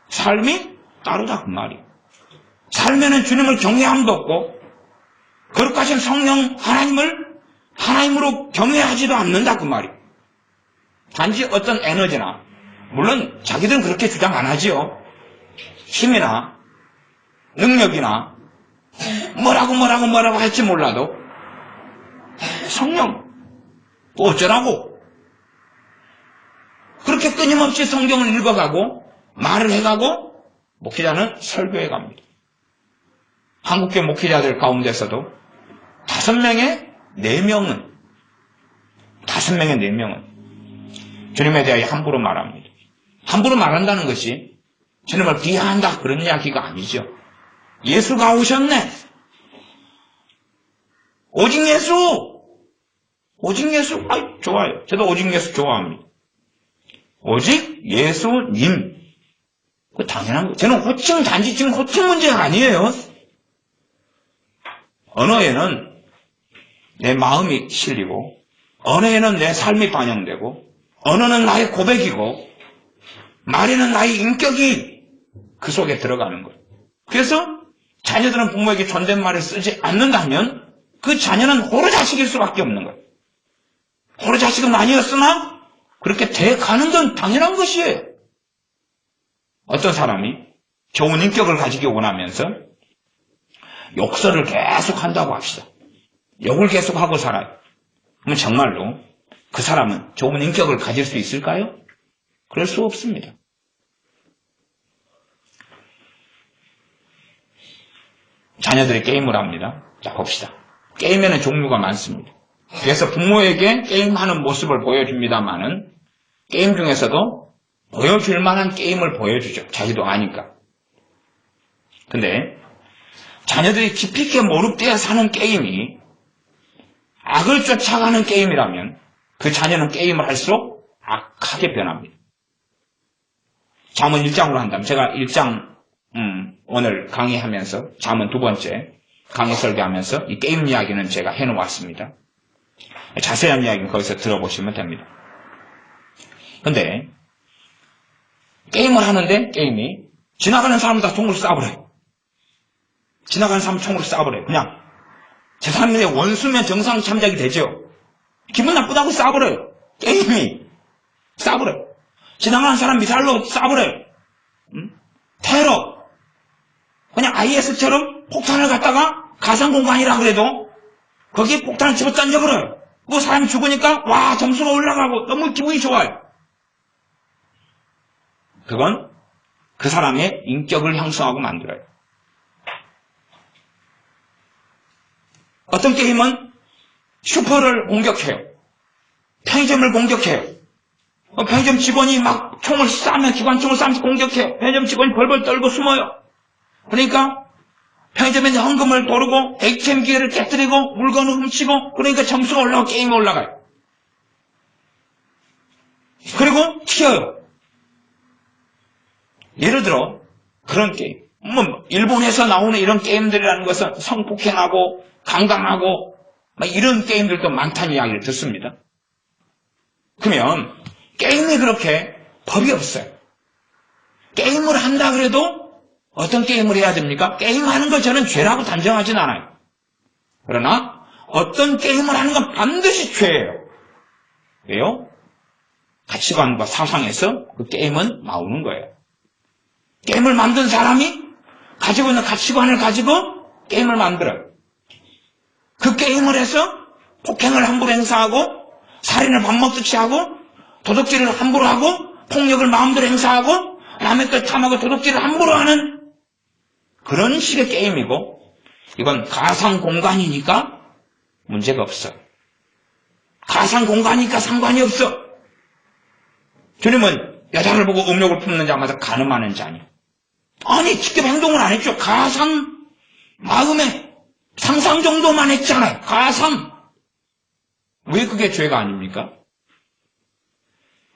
삶이 따로다 그 말이에요. 삶에는 주님을 경외함도 없고 거룩하신 성령 하나님을 하나님으로 경외하지도 않는다 그 말이에요. 단지 어떤 에너지나 물론 자기들은 그렇게 주장 안 하지요. 힘이나 능력이나 뭐라고 할지 몰라도 성령 또 어쩌라고 그렇게 끊임없이 성경을 읽어가고 말을 해가고 목회자는 설교해 갑니다. 한국교회 목회자들 가운데서도 5명의 4명은 주님에 대하여 함부로 말합니다. 함부로 말한다는 것이 주님을 비하한다 그런 이야기가 아니죠. 예수가 오셨네. 오직 예수. 아이 좋아요. 저도 오직 예수 좋아합니다. 오직 예수님. 그 당연한 거. 저는 호칭 단지 지금 호칭 문제가 아니에요. 언어에는 내 마음이 실리고 언어에는 내 삶이 반영되고 언어는 나의 고백이고 말에는 나의 인격이 그 속에 들어가는 거예요. 그래서 자녀들은 부모에게 존댓말을 쓰지 않는다면 그 자녀는 호로자식일 수밖에 없는 거예요. 호로자식은 아니었으나 그렇게 돼가는 건 당연한 것이에요. 어떤 사람이 좋은 인격을 가지기 원하면서 욕설을 계속 한다고 합시다. 욕을 계속 하고 살아요. 그럼 정말로 그 사람은 좋은 인격을 가질 수 있을까요? 그럴 수 없습니다. 자녀들이 게임을 합니다. 자, 봅시다. 게임에는 종류가 많습니다. 그래서 부모에게 게임하는 모습을 보여줍니다만은 게임 중에서도 보여줄 만한 게임을 보여주죠. 자기도 아니까. 근데 자녀들이 깊이 있게 몰입되어 사는 게임이 악을 쫓아가는 게임이라면 그 자녀는 게임을 할수록 악하게 변합니다. 잠언 1장으로 한다면 제가 1장 오늘 강의하면서 잠언 두 번째 강의 설계하면서 이 게임 이야기는 제가 해놓았습니다. 자세한 이야기는 거기서 들어보시면 됩니다. 근데 게임을 하는데 게임이 지나가는 사람은 다 총으로 쏴버려요. 지나가는 사람 총으로 쏴버려요. 그냥 제 사람의 원수면 정상 참작이 되죠. 기분 나쁘다고 쏴버려요. 게임이 쏴버려요. 지나가는 사람 미사일로 쏴버려요. 테러. 그냥 IS처럼 폭탄을 갖다가 가상공간이라 그래도 거기에 폭탄을 집어 던져버려요. 그 사람이 죽으니까 와 점수가 올라가고 너무 기분이 좋아요. 그건 그 사람의 인격을 형성하고 만들어요. 어떤 게임은 슈퍼를 공격해요. 편의점을 공격해요. 편의점 직원이 막 총을 쏴면 기관총을 쏴면서 공격해요. 편의점 직원이 벌벌 떨고 숨어요. 그러니까 편의점에 있는 헌금을 도르고 ATM 기계를 깨뜨리고 물건을 훔치고 그러니까 점수가 올라가고 게임이 올라가요. 그리고 튀어요. 예를 들어 그런 게임 일본에서 나오는 이런 게임들이라는 것은 성폭행하고 강간하고 이런 게임들도 많다는 이야기를 듣습니다. 그러면 게임이 그렇게 법이 없어요. 게임을 한다 그래도 어떤 게임을 해야 됩니까? 게임하는 거 저는 죄라고 단정하진 않아요. 그러나 어떤 게임을 하는 건 반드시 죄예요. 왜요? 가치관과 사상에서 그 게임은 나오는 거예요. 게임을 만든 사람이 가지고 있는 가치관을 가지고 게임을 만들어요. 그 게임을 해서 폭행을 함부로 행사하고 살인을 밥 먹듯이 하고 도둑질을 함부로 하고 폭력을 마음대로 행사하고 남의 것 탐하고 도둑질을 함부로 하는 그런 식의 게임이고 이건 가상 공간이니까 문제가 없어. 가상 공간이니까 상관이 없어. 주님은 여자를 보고 음욕을 품는 자마다 간음하는 자니. 아니 직접 행동을 안 했죠. 가상 마음에 상상 정도만 했잖아요. 가상. 왜 그게 죄가 아닙니까?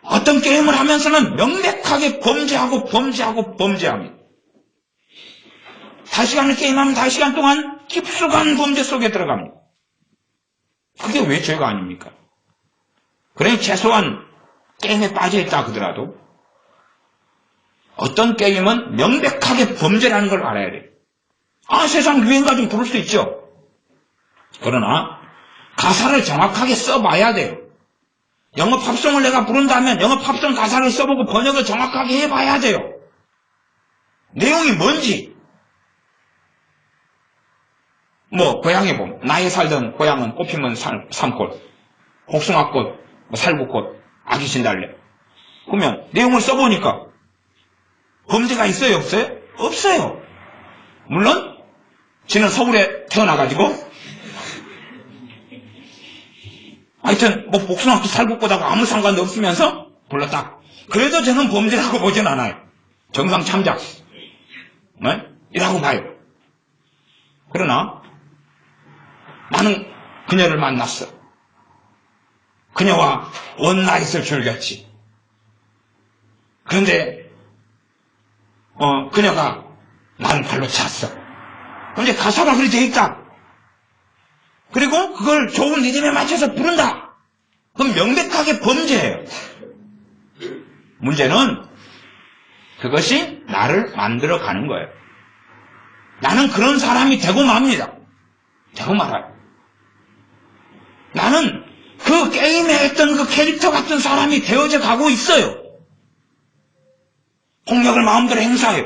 어떤 게임을 하면서는 명백하게 범죄합니다. 5시간을 게임하면 5시간 동안 깊숙한 범죄 속에 들어갑니다. 그게 왜 죄가 아닙니까? 그러니 최소한 게임에 빠져있다 하더라도 어떤 게임은 명백하게 범죄라는 걸 알아야 돼요. 세상 유행가 좀 부를 수 있죠. 그러나 가사를 정확하게 써봐야 돼요. 영어 팝송을 내가 부른다면 영어 팝송 가사를 써보고 번역을 정확하게 해봐야 돼요. 내용이 뭔지. 고향에 보면 나의 살던 고향은 꽃피면 삼꽃, 복숭아꽃, 살구꽃, 아기 진달래. 그러면 내용을 써보니까 범죄가 있어요, 없어요? 없어요. 물론 지는 서울에 태어나가지고 하여튼 복숭아꽃, 살구꽃하고 아무 상관도 없으면서 불렀다. 그래도 저는 범죄라고 보진 않아요. 정상 참작. 이라고 봐요. 그러나 나는 그녀를 만났어. 그녀와 원나잇을 즐겼지. 그런데 그녀가 나를 발로 찼어. 그런데 가사가 그렇게 돼 있다. 그리고 그걸 좋은 리듬에 맞춰서 부른다. 그럼 명백하게 범죄예요. 문제는 그것이 나를 만들어 가는 거예요. 나는 그런 사람이 되고 맙니다. 되고 말아요. 나는 그 게임에 했던 그 캐릭터 같은 사람이 되어져 가고 있어요. 폭력을 마음대로 행사해요.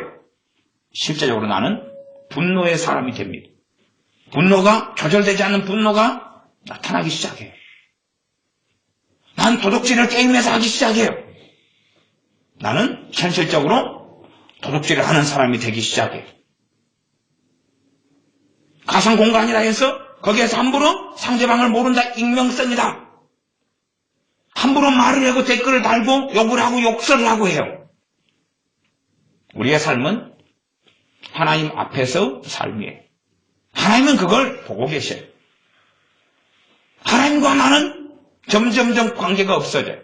실제적으로 나는 분노의 사람이 됩니다. 분노가 조절되지 않는 분노가 나타나기 시작해요. 난 도둑질을 게임에서 하기 시작해요. 나는 현실적으로 도둑질을 하는 사람이 되기 시작해요. 가상 공간이라 해서 거기에서 함부로 상대방을 모른다, 익명성이다. 함부로 말을 하고 댓글을 달고 욕을 하고 욕설을 하고 해요. 우리의 삶은 하나님 앞에서 삶이에요. 하나님은 그걸 보고 계셔요. 하나님과 나는 점점점 관계가 없어져요.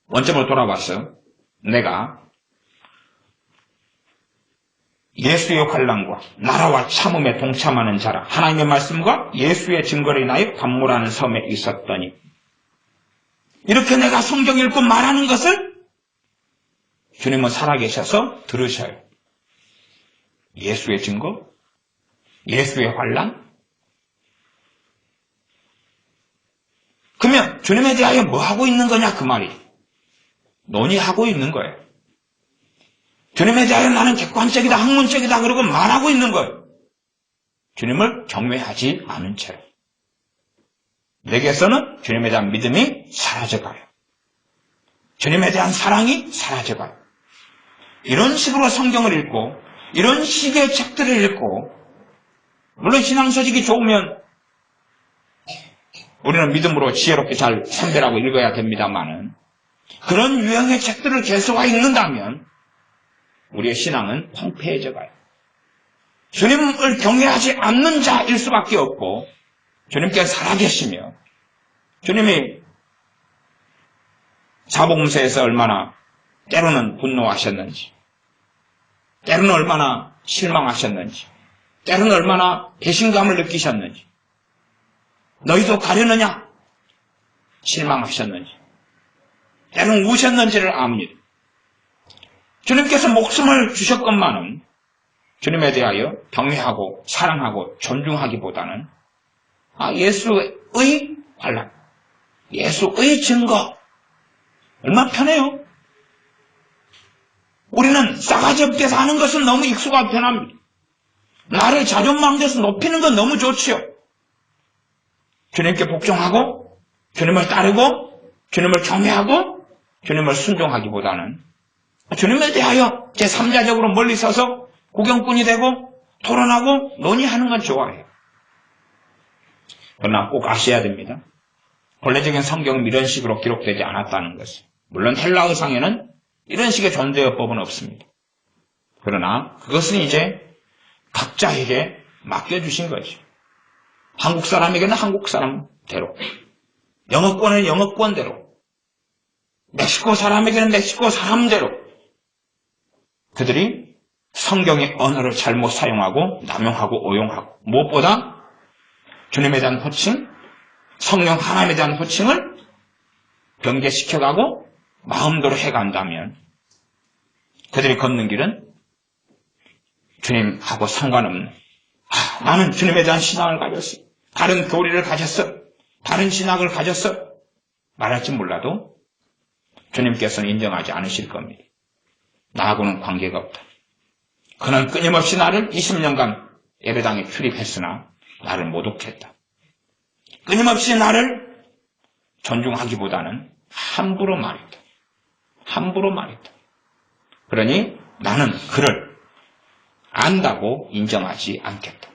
원점으로 돌아와서 내가 예수의 환난과 나라와 참음에 동참하는 자라 하나님의 말씀과 예수의 증거를 인하여 반모라는 섬에 있었더니, 이렇게 내가 성경 읽고 말하는 것을 주님은 살아계셔서 들으셔요. 예수의 증거, 예수의 환난. 그러면 주님에 대하여 뭐 하고 있는 거냐 그 말이. 논의하고 있는 거예요. 주님에 대하여 나는 객관적이다, 학문적이다 그러고 말하고 있는 거예요. 주님을 경외하지 않은 채로. 내게서는 주님에 대한 믿음이 사라져가요. 주님에 대한 사랑이 사라져가요. 이런 식으로 성경을 읽고 이런 식의 책들을 읽고, 물론 신앙서적이 좋으면 우리는 믿음으로 지혜롭게 잘 선별하고 읽어야 됩니다만은, 그런 유형의 책들을 계속 읽는다면 우리의 신앙은 황폐해져 가요. 주님을 경외하지 않는 자일 수밖에 없고, 주님께서 살아계시며 주님이 사복음서에서 얼마나 때로는 분노하셨는지, 때로는 얼마나 실망하셨는지, 때로는 얼마나 배신감을 느끼셨는지, 너희도 가려느냐? 실망하셨는지, 때로는 우셨는지를 압니다. 주님께서 목숨을 주셨건만은 주님에 대하여 경외하고 사랑하고 존중하기보다는 예수의 환난, 예수의 증거, 얼마나 편해요. 우리는 싸가지 없게 사는 것은 너무 익숙하고 편합니다. 나를 자존망대에서 높이는 건 너무 좋지요. 주님께 복종하고 주님을 따르고 주님을 경외하고 주님을 순종하기보다는 주님에 대하여 제3자적으로 멀리 서서 구경꾼이 되고 토론하고 논의하는 건 좋아해요. 그러나 꼭 아셔야 됩니다. 본래적인 성경은 이런 식으로 기록되지 않았다는 것을. 물론 헬라어상에는 이런 식의 존재어법은 없습니다. 그러나 그것은 이제 각자에게 맡겨주신 거죠. 한국 사람에게는 한국 사람대로, 영어권은 영어권대로, 멕시코 사람에게는 멕시코 사람대로 그들이 성경의 언어를 잘못 사용하고 남용하고 오용하고, 무엇보다 주님에 대한 호칭, 성령 하나님에 대한 호칭을 변개시켜가고 마음대로 해간다면 그들이 걷는 길은 주님하고 상관없는, 나는 주님에 대한 신앙을 가졌어, 다른 교리를 가졌어, 다른 신학을 가졌어 말할지 몰라도 주님께서는 인정하지 않으실 겁니다. 나하고는 관계가 없다. 그는 끊임없이 나를 20년간 예배당에 출입했으나 나를 모독했다. 끊임없이 나를 존중하기보다는 함부로 말했다. 함부로 말했다. 그러니 나는 그를 안다고 인정하지 않겠다.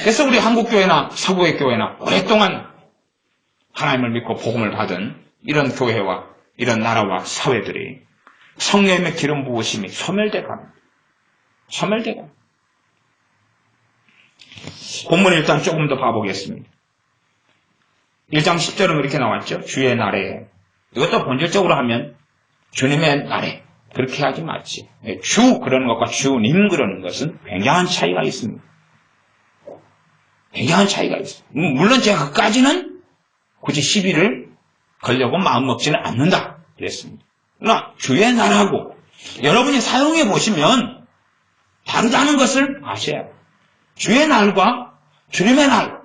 그래서 우리 한국교회나 서구의 교회나 오랫동안 하나님을 믿고 복음을 받은 이런 교회와 이런 나라와 사회들이 성령의 기름 부으심이 소멸돼 갑니다. 소멸돼 갑니다. 본문을 일단 조금 더 봐보겠습니다. 1장 10절은 이렇게 나왔죠. 주의 날에. 이것도 본질적으로 하면 주님의 날에 그렇게 하지 마지. 주 그러는 것과 주님 그러는 것은 굉장한 차이가 있습니다. 굉장한 차이가 있어요. 물론 제가 그까지는 굳이 시비를 걸려고 마음먹지는 않는다 그랬습니다. 그러나 주의 날하고 여러분이 사용해 보시면 다르다는 것을 아셔야 해요. 주의 날과 주님의 날.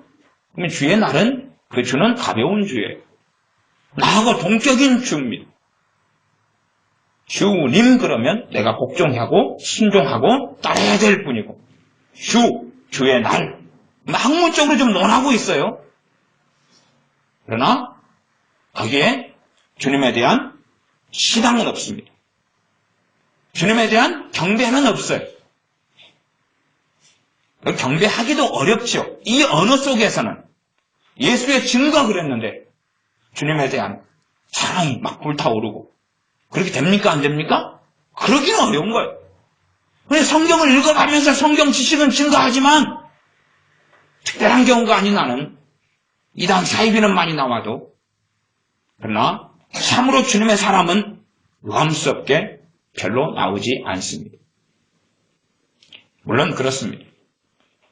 그러면 주의 날은 그 주는 가벼운 주예요. 나하고 동격인 주입니다. 주님 그러면 내가 복종하고 순종하고 따라야 될 뿐이고, 주의 날. 학문적으로 좀 논하고 있어요. 그러나 거기에 주님에 대한 신앙은 없습니다. 주님에 대한 경배는 없어요. 경배하기도 어렵죠. 이 언어 속에서는 예수의 증거 그랬는데 주님에 대한 사랑이 막 불타오르고 그렇게 됩니까? 안 됩니까? 그러기는 어려운 거예요. 성경을 읽어가면서 성경 지식은 증거하지만 특별한 경우가 아닌 나는 이단 사이비는 많이 나와도 그러나 참으로 주님의 사람은 유감스럽게 별로 나오지 않습니다. 물론 그렇습니다.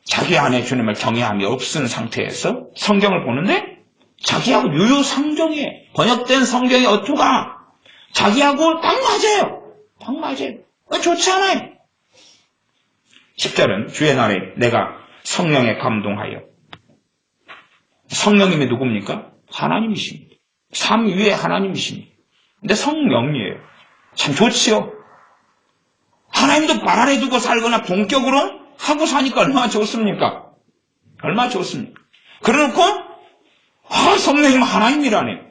자기 안에 주님을 경외함이 없은 상태에서 성경을 보는데 자기하고 유유상종이에요. 번역된 성경의 어투가 자기하고 딱 맞아요. 딱 맞아요. 좋지 않아요. 10절은 주의 날에 내가 성령에 감동하여. 성령님이 누굽니까? 하나님이십니다. 삼위의 하나님이십니다. 근데 성령이에요. 참 좋지요. 하나님도 발 아래 두고 살거나 본격으로 하고 사니까 얼마나 좋습니까? 얼마나 좋습니까? 그래놓고 성령님 하나님이라네.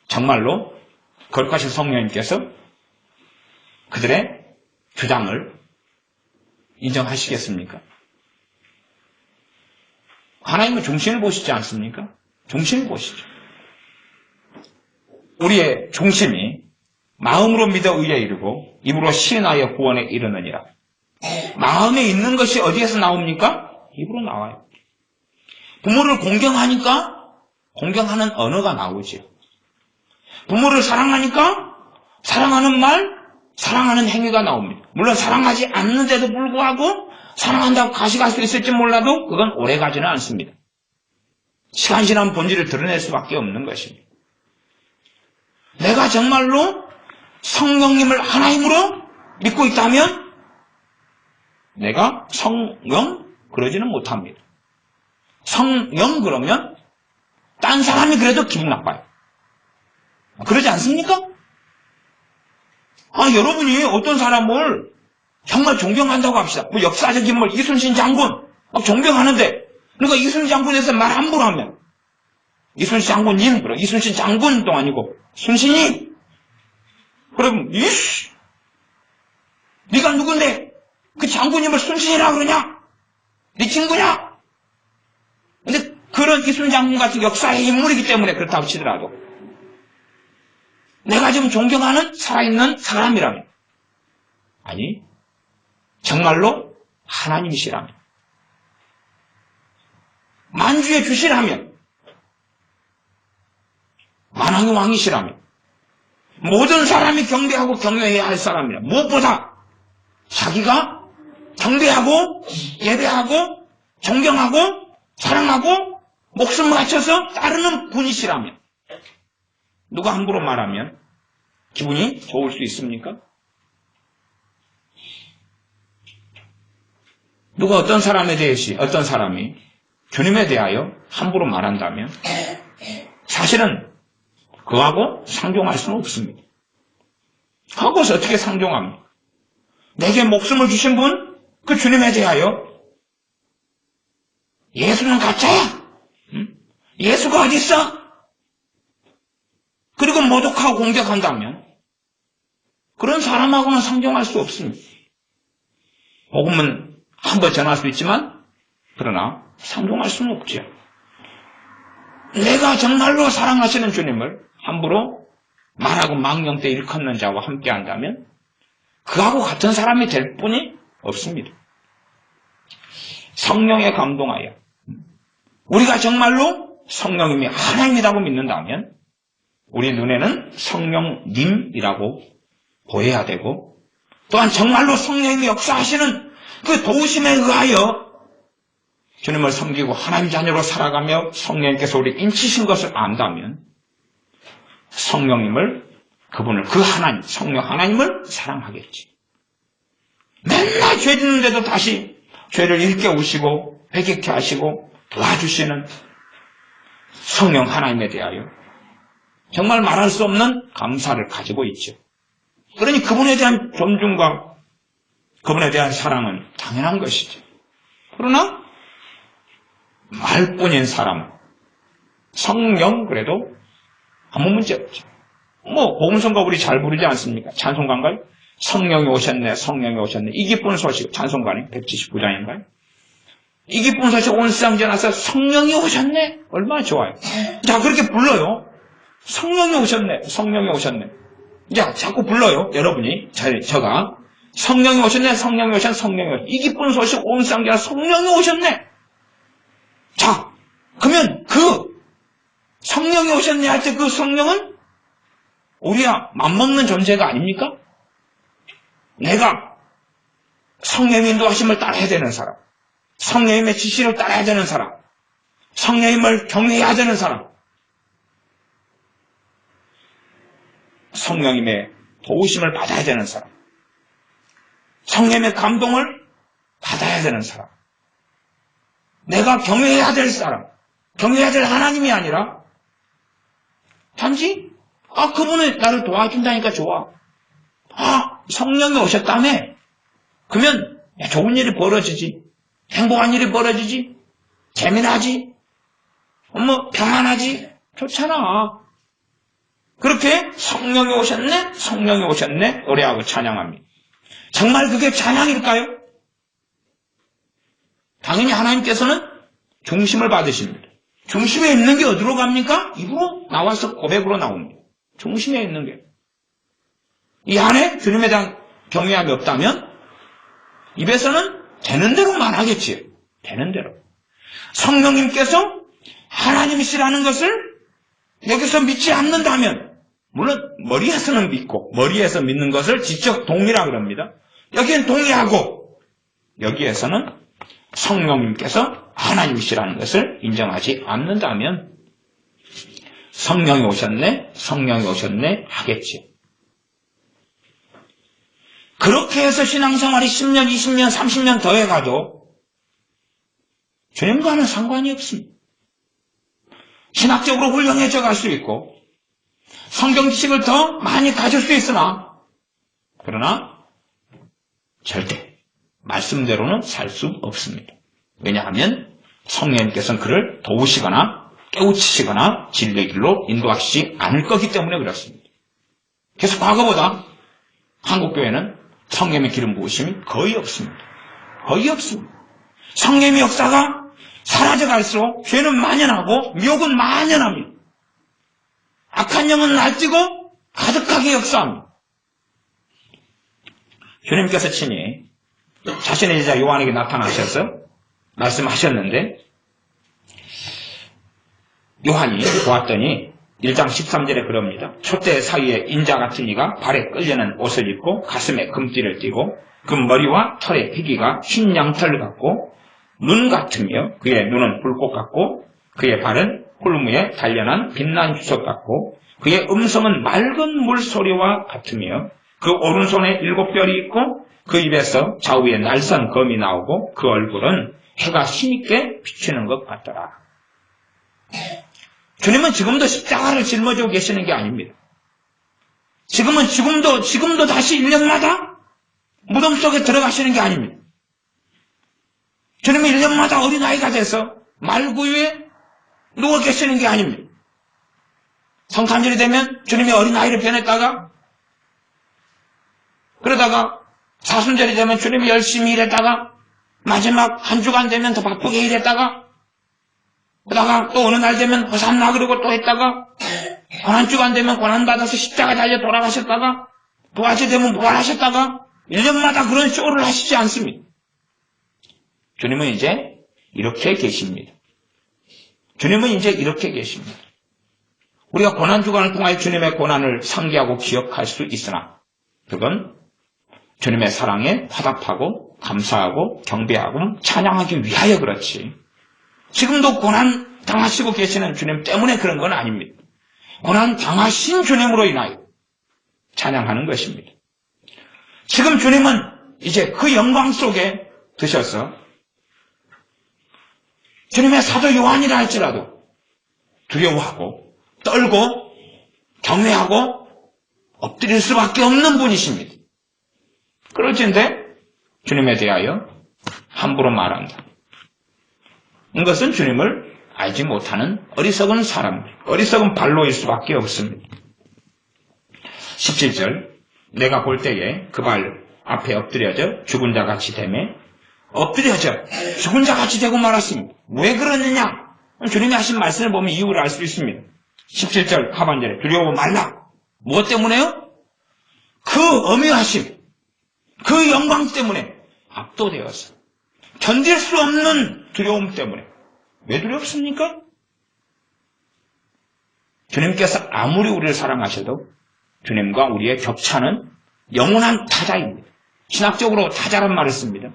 정말로 거룩하신 성령님께서 그들의 주장을 인정하시겠습니까? 하나님은 중심을 보시지 않습니까? 중심을 보시죠. 우리의 중심이 마음으로 믿어 의에 이르고 입으로 시인하여 구원에 이르느니라. 마음에 있는 것이 어디에서 나옵니까? 입으로 나와요. 부모를 공경하니까 공경하는 언어가 나오죠. 부모를 사랑하니까 사랑하는 말, 사랑하는 행위가 나옵니다. 물론 사랑하지 않는데도 불구하고 사랑한다고 가시갈 수 있을지 몰라도 그건 오래가지는 않습니다. 시간 지나면 본질을 드러낼 수밖에 없는 것입니다. 내가 정말로 성령님을 하나님으로 믿고 있다면 내가 성령 그러지는 못합니다. 성령 그러면 딴 사람이 그래도 기분 나빠요. 그러지 않습니까? 여러분이 어떤 사람을 정말 존경한다고 합시다. 역사적 인물 이순신 장군 존경하는데 그러니까 이순신 장군에서 말 함부로 하면 이순신 장군님, 그래 이순신 장군도 아니고 순신이 그럼 이씨 네가 누군데 그 장군님을 순신이라 그러냐? 네 친구냐? 근데 그런 이순신 장군 같은 역사의 인물이기 때문에 그렇다고 치더라도 내가 지금 존경하는 살아있는 사람이라면 아니 정말로 하나님이시라면 만주의 주시라면 만왕의 왕이시라면 모든 사람이 경배하고 경외해야 할 사람이라 무엇보다 자기가 경배하고 예배하고 존경하고 사랑하고 목숨을 바쳐서 따르는 분이시라면 누가 함부로 말하면 기분이 좋을 수 있습니까? 누가 어떤 사람에 대해서 어떤 사람이 주님에 대하여 함부로 말한다면 사실은 그하고 상종할 수는 없습니다. 그하고서 어떻게 상종합니까? 내게 목숨을 주신 분, 그 주님에 대하여 예수는 가짜야. 예수가 어디 있어? 그리고 모독하고 공격한다면 그런 사람하고는 상종할 수 없습니다. 복음은 한번 전할 수 있지만 그러나 상종할 수는 없죠. 내가 정말로 사랑하시는 주님을 함부로 말하고 망령 때 일컫는 자와 함께 한다면 그하고 같은 사람이 될 뿐이 없습니다. 성령에 감동하여 우리가 정말로 성령님이 하나님이라고 믿는다면 우리 눈에는 성령님이라고 보여야 되고 또한 정말로 성령님이 역사하시는 그 도우심에 의하여 주님을 섬기고 하나님 자녀로 살아가며 성령님께서 우리 인치신 것을 안다면 성령님을 그분을 그 하나님 성령 하나님을 사랑하겠지. 맨날 죄 짓는데도 다시 죄를 일깨우시고 회개케 하시고 도와주시는 성령 하나님에 대하여 정말 말할 수 없는 감사를 가지고 있죠. 그러니 그분에 대한 존중과 그분에 대한 사랑은 당연한 것이죠. 그러나 말뿐인 사람, 성령 그래도 아무 문제 없죠. 복음성가 우리 잘 부르지 않습니까? 찬송가인가요? 성령이 오셨네, 성령이 오셨네. 이 기쁜 소식, 찬송가는 179장인가요? 이 기쁜 소식 온 세상 전하서 성령이 오셨네. 얼마나 좋아요. 자, 그렇게 불러요. 성령이 오셨네, 성령이 오셨네. 자, 자꾸 불러요. 여러분이, 저가. 성령이 오셨네, 성령이 오셨네, 성령이 오셨네. 이 기쁜 소식 온 세상 전하서 성령이 오셨네. 자, 그러면 그 성령이 오셨네 할 때 그 성령은 우리와 맞먹는 존재가 아닙니까? 내가 성령의 인도하심을 따라야 되는 사람, 성령님의 지시를 따라야 되는 사람, 성령님을 경외해야 되는 사람, 성령님의 도우심을 받아야 되는 사람, 성령님의 감동을 받아야 되는 사람, 내가 경외해야 될 사람, 경외해야 될 하나님이 아니라 단지 그분이 나를 도와준다니까 좋아. 성령이 오셨다며? 그러면 좋은 일이 벌어지지, 행복한 일이 벌어지지, 재미나지, 평안하지, 좋잖아. 그렇게 성령이 오셨네, 성령이 오셨네 노래하고 찬양합니다. 정말 그게 찬양일까요? 당연히 하나님께서는 중심을 받으십니다. 중심에 있는 게 어디로 갑니까? 입으로 나와서 고백으로 나옵니다. 중심에 있는 게. 이 안에 주님에 대한 경외함이 없다면 입에서는 되는 대로 말하겠지요. 되는 대로. 성령님께서 하나님이시라는 것을 여기서 믿지 않는다면, 물론 머리에서는 믿고 머리에서 믿는 것을 지적 동의라 그럽니다. 여기엔 동의하고 여기에서는 성령님께서 하나님이시라는 것을 인정하지 않는다면 성령이 오셨네, 성령이 오셨네 하겠지. 그렇게 해서 신앙생활이 10년, 20년, 30년 더 해가도 주님과는 상관이 없습니다. 신학적으로 훌륭해져 갈 수 있고 성경 지식을 더 많이 가질 수 있으나 그러나 절대 말씀대로는 살 수 없습니다. 왜냐하면 성령님께서는 그를 도우시거나 깨우치시거나 진리의 길로 인도하시지 않을 거기 때문에 그렇습니다. 그래서 과거보다 한국교회는 성령의 기름 부으심이 거의 없습니다. 거의 없습니다. 성령의 역사가 사라져갈수록 죄는 만연하고 미혹은 만연합니다. 악한 영은 날뛰고 가득하게 역사합니다. 주님께서 친히 자신의 제자 요한에게 나타나셔서 말씀하셨는데 요한이 보았더니 1장 13절에 그럽니다. 촛대 사이에 인자 같은 이가 발에 끌려는 옷을 입고 가슴에 금띠를 띠고 그 머리와 털의 희기가 흰 양털 같고 눈 같으며 그의 눈은 불꽃 같고 그의 발은 홀무에 단련한 빛난 주석 같고 그의 음성은 맑은 물소리와 같으며 그 오른손에 7뼈리 있고 그 입에서 좌우에 날선 검이 나오고 그 얼굴은 해가 힘있게 비추는 것 같더라. 주님은 지금도 십자가를 짊어지고 계시는 게 아닙니다. 지금도 다시 1년마다 무덤 속에 들어가시는 게 아닙니다. 주님은 1년마다 어린아이가 돼서 말구유에 누워 계시는 게 아닙니다. 성탄절이 되면 주님이 어린아이를 변했다가 그러다가 사순절이 되면 주님이 열심히 일했다가 마지막 한 주간 되면 더 바쁘게 일했다가 그러다가 또 어느 날 되면 호산나 그러고 또 했다가 고난주간 되면 고난받아서 십자가 달려 돌아가셨다가 부활절 되면 부활하셨다가 1년마다 그런 쇼를 하시지 않습니다. 주님은 이제 이렇게 계십니다. 주님은 이제 이렇게 계십니다. 우리가 고난주간을 통하여 주님의 고난을 상기하고 기억할 수 있으나 그건 주님의 사랑에 화답하고 감사하고 경배하고 찬양하기 위하여 그렇지 지금도 고난 당하시고 계시는 주님 때문에 그런 건 아닙니다. 고난 당하신 주님으로 인하여 찬양하는 것입니다. 지금 주님은 이제 그 영광 속에 드셔서 주님의 사도 요한이라 할지라도 두려워하고 떨고 경외하고 엎드릴 수밖에 없는 분이십니다. 그럴진데 주님에 대하여 함부로 말한다. 이것은 주님을 알지 못하는 어리석은 사람, 어리석은 발로일 수밖에 없습니다. 17절 내가 볼 때에 그 발 앞에 엎드려져 죽은 자 같이 되매 엎드려져 죽은 자 같이 되고 말았습니다. 왜 그러느냐? 주님이 하신 말씀을 보면 이유를 알 수 있습니다. 17절 하반절에 두려워 말라. 무엇 때문에요? 그 엄유하심, 그 영광 때문에 압도되어서 견딜 수 없는 두려움 때문에. 왜 두렵습니까? 주님께서 아무리 우리를 사랑하셔도 주님과 우리의 격차는 영원한 타자입니다. 신학적으로 타자란 말을 씁니다.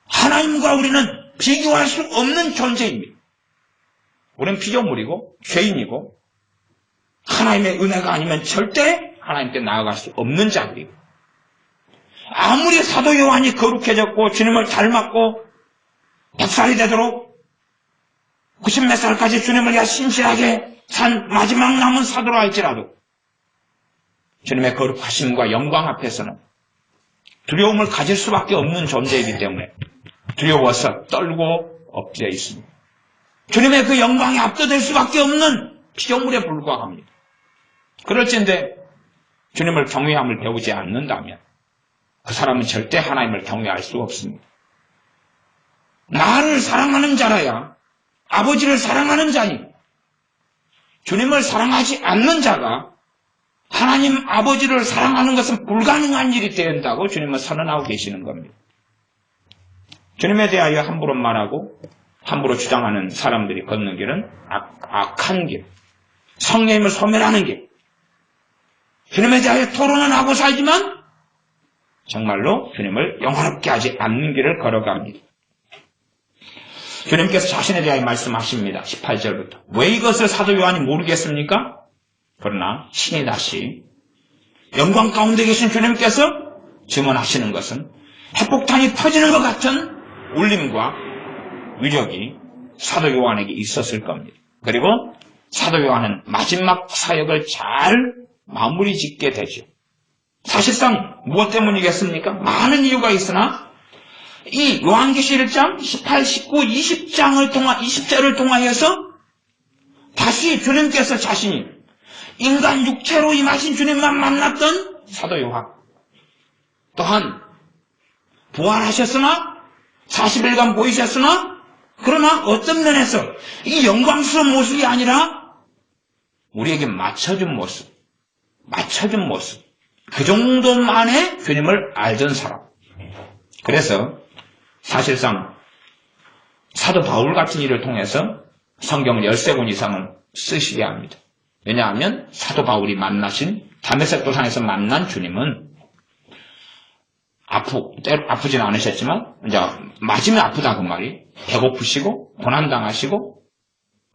하나님과 우리는 비교할 수 없는 존재입니다. 우리는 피조물이고 죄인이고 하나님의 은혜가 아니면 절대 하나님께 나아갈 수 없는 자들이고, 아무리 사도 요한이 거룩해졌고 주님을 닮았고 100살이 되도록 90몇 살까지 주님을 위해 신실하게 산 마지막 남은 사도라 할지라도 주님의 거룩하심과 영광 앞에서는 두려움을 가질 수밖에 없는 존재이기 때문에 두려워서 떨고 엎드려 있습니다. 주님의 그 영광에 압도될 수밖에 없는 피조물에 불과합니다. 그럴진데 주님을 경외함을 배우지 않는다면 그 사람은 절대 하나님을 경외할 수 없습니다. 나를 사랑하는 자라야 아버지를 사랑하는 자니, 주님을 사랑하지 않는 자가 하나님 아버지를 사랑하는 것은 불가능한 일이 된다고 주님은 선언하고 계시는 겁니다. 주님에 대하여 함부로 말하고 함부로 주장하는 사람들이 걷는 길은 악한 길, 성령님을 소멸하는 길. 주님에 대하여 토론은 하고 살지만 정말로 주님을 영화롭게 하지 않는 길을 걸어갑니다. 주님께서 자신에 대하여 말씀하십니다. 18절부터. 왜 이것을 사도 요한이 모르겠습니까? 그러나 신이 다시 영광 가운데 계신 주님께서 증언하시는 것은 핵폭탄이 터지는 것 같은 울림과 위력이 사도 요한에게 있었을 겁니다. 그리고 사도 요한은 마지막 사역을 잘 마무리 짓게 되죠. 사실상 무엇 때문이겠습니까? 많은 이유가 있으나 이 요한계시 1장, 18, 19, 20절을 통하여서 다시 주님께서 자신이 인간 육체로 임하신 주님만 만났던 사도 요한, 또한 부활하셨으나 40일간 보이셨으나 그러나 어떤 면에서 이 영광스러운 모습이 아니라 우리에게 맞춰준 모습, 그 정도만의 주님을 알던 사람. 그래서 사실상 사도 바울 같은 일을 통해서 성경을 13권 이상은 쓰시게 합니다. 왜냐하면 사도 바울이 만나신 다메섹 도상에서 만난 주님은 아프진 않으셨지만 이제 맞으면 아프다 그 말이, 배고프시고 고난당하시고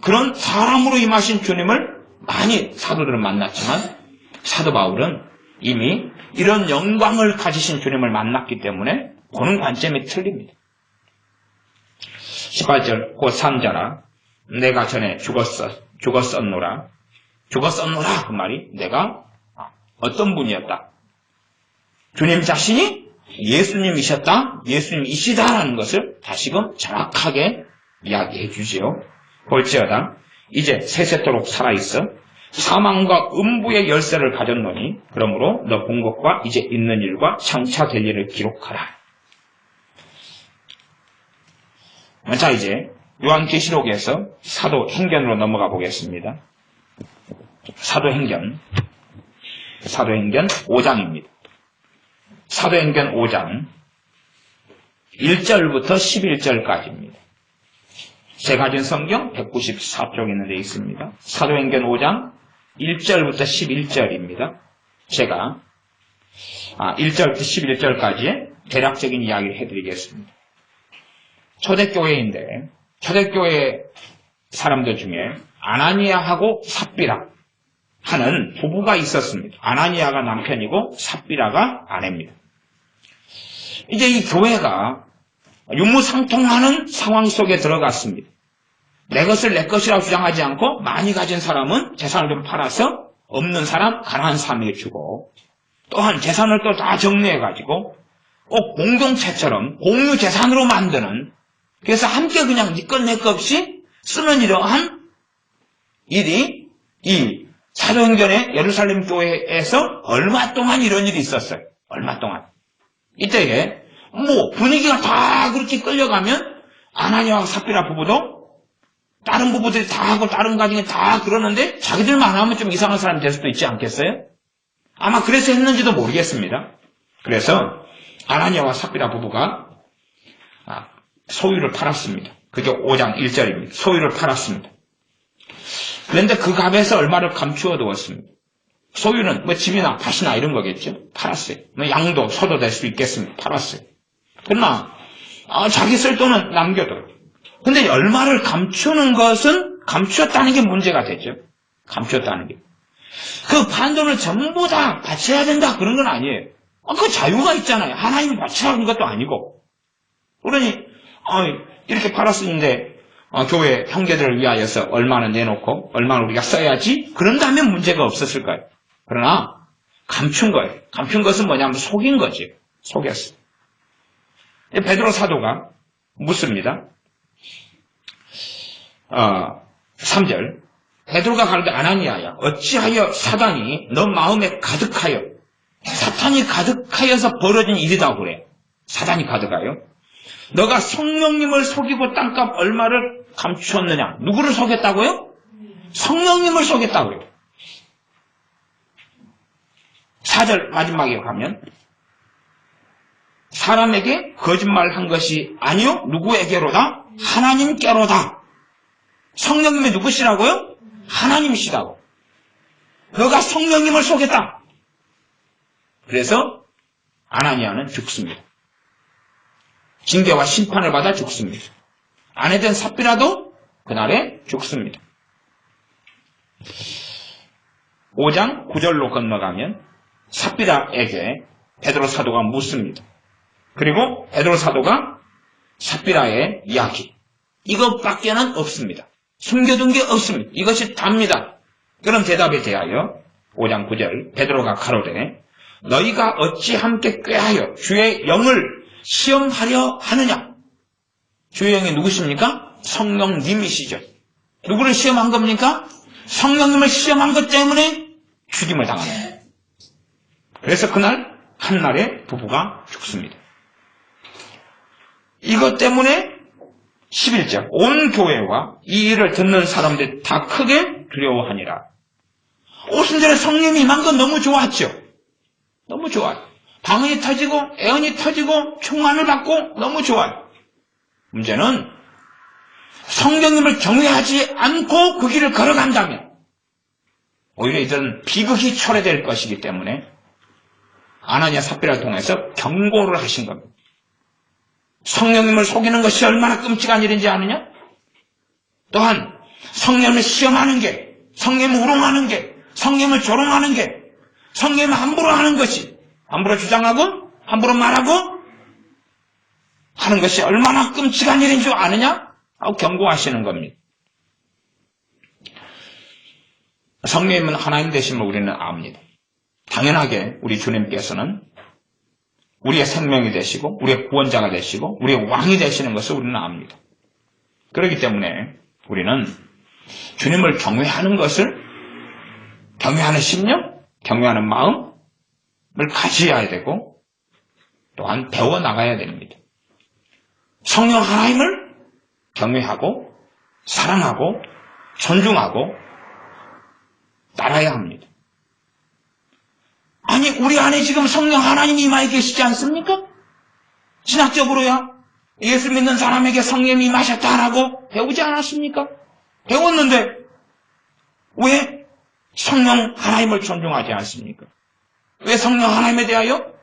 그런 사람으로 임하신 주님을 많이 사도들은 만났지만 사도 바울은 이미 이런 영광을 가지신 주님을 만났기 때문에 보는 관점이 틀립니다. 18절 곧 산자라 내가 전에 죽었었노라 그 말이 내가 어떤 분이었다, 주님 자신이 예수님이셨다, 예수님이시다라는 것을 다시금 정확하게 이야기해 주지요. 볼지어다 이제 세세토록 살아있어 사망과 음부의 열쇠를 가졌노니 그러므로 너 본 것과 이제 있는 일과 장차 될 일을 기록하라. 자, 이제 요한계시록에서 사도행전으로 넘어가 보겠습니다. 사도행전 5장입니다. 사도행전 5장 1절부터 11절까지입니다. 제가 가진 성경 194쪽 있는 데 있습니다. 사도행전 5장 1절부터 11절입니다. 제가 1절부터 11절까지의 대략적인 이야기를 해드리겠습니다. 초대교회인데 초대교회 사람들 중에 아나니아하고 삽비라 하는 부부가 있었습니다. 아나니아가 남편이고 삽비라가 아내입니다. 이제 이 교회가 유무상통하는 상황 속에 들어갔습니다. 내 것을 내 것이라고 주장하지 않고 많이 가진 사람은 재산을 좀 팔아서 없는 사람, 가난한 사람에게 주고, 또한 재산을 또 다 정리해가지고 꼭 공동체처럼 공유 재산으로 만드는, 그래서 함께 그냥 네 것 내 것 없이 쓰는 이러한 일이 이 사도행전에 예루살렘 교회에서 얼마 동안 이런 일이 있었어요. 얼마 동안. 이때에 분위기가 다 그렇게 끌려가면 아나니아와 삽비라 부부도 다른 부부들이 다 하고 다른 가정이 다 그러는데 자기들만 하면 좀 이상한 사람이 될 수도 있지 않겠어요? 아마 그래서 했는지도 모르겠습니다. 그래서 아나니아와 삽비라 부부가 소유를 팔았습니다. 그게 5장 1절입니다. 소유를 팔았습니다. 그런데 그 값에서 얼마를 감추어 두었습니다. 소유는 집이나 밭이나 이런 거겠죠. 팔았어요. 양도 소도 될 수 있겠습니다. 팔았어요. 그러나 자기 쓸 돈은 남겨둬요. 근데 얼마를 감추는 것은 감추었다는 게 문제가 되죠. 감추었다는 게. 그 판돈을 전부 다 바쳐야 된다 그런 건 아니에요. 그 자유가 있잖아요. 하나님 바치라는 것도 아니고. 그러니 이렇게 팔았었는데 교회 형제들을 위하여서 얼마나 내놓고 얼마나 우리가 써야지 그런다면 문제가 없었을 거예요. 그러나 감춘 거예요. 감춘 것은 뭐냐면 속인 거지. 속였어. 베드로 사도가 묻습니다. 3절 베드로가 가로되 아나니아야 어찌하여 사단이 너 마음에 가득하여 사탄이 가득하여서 벌어진 일이다 그래. 사단이 가득하여 너가 성령님을 속이고 땅값 얼마를 감추었느냐. 누구를 속였다고요? 성령님을 속였다고요. 4절 마지막에 가면 사람에게 거짓말한 것이 아니요 누구에게로다? 하나님께로다. 성령님이 누구시라고요? 하나님이시다고. 너가 성령님을 속였다. 그래서 아나니아는 죽습니다. 징계와 심판을 받아 죽습니다. 아내된 삽비라도 그날에 죽습니다. 5장 9절로 건너가면 삽비라에게 베드로 사도가 묻습니다. 그리고 베드로 사도가 삽비라의 이야기 이것밖에는 없습니다. 숨겨둔 게 없습니다. 이것이 답니다. 그럼 대답에 대하여 5장 9절 베드로가 가로되 너희가 어찌 함께 꾀하여 주의 영을 시험하려 하느냐. 주의 영이 누구십니까? 성령님이시죠. 누구를 시험한 겁니까? 성령님을 시험한 것 때문에 죽임을 당합니다. 그래서 그날 한날에 부부가 죽습니다. 이것 때문에 11절 온 교회와 이 일을 듣는 사람들이 다 크게 두려워하니라. 오순절에 성령이 임한 건 너무 좋았죠. 너무 좋아요. 방언이 터지고 애언이 터지고 충만을 받고 너무 좋아요. 문제는 성령님을 경외하지 않고 그 길을 걸어간다면 오히려 이들은 비극이 초래될 것이기 때문에 아나니아 삽비라를 통해서 경고를 하신 겁니다. 성령님을 속이는 것이 얼마나 끔찍한 일인지 아느냐? 또한 성령을 시험하는 게, 성령을 우롱하는 게, 성령을 조롱하는 게, 성령을 함부로 하는 것이, 함부로 주장하고 함부로 말하고 하는 것이 얼마나 끔찍한 일인 줄 아느냐? 하고 경고하시는 겁니다. 성령님은 하나님 되심을 우리는 압니다. 당연하게 우리 주님께서는 우리의 생명이 되시고 우리의 구원자가 되시고 우리의 왕이 되시는 것을 우리는 압니다. 그렇기 때문에 우리는 주님을 경외하는 것을 경외하는 심령, 경외하는 마음을 가져야 되고 또한 배워나가야 됩니다. 성령 하나님을 경외하고 사랑하고 존중하고 따라야 합니다. 아니 우리 안에 지금 성령 하나님이 임하여 계시지 않습니까? 신학적으로야 예수 믿는 사람에게 성령이 임하셨다라고 배우지 않았습니까? 배웠는데 왜 성령 하나님을 존중하지 않습니까? 왜 성령 하나님에 대하여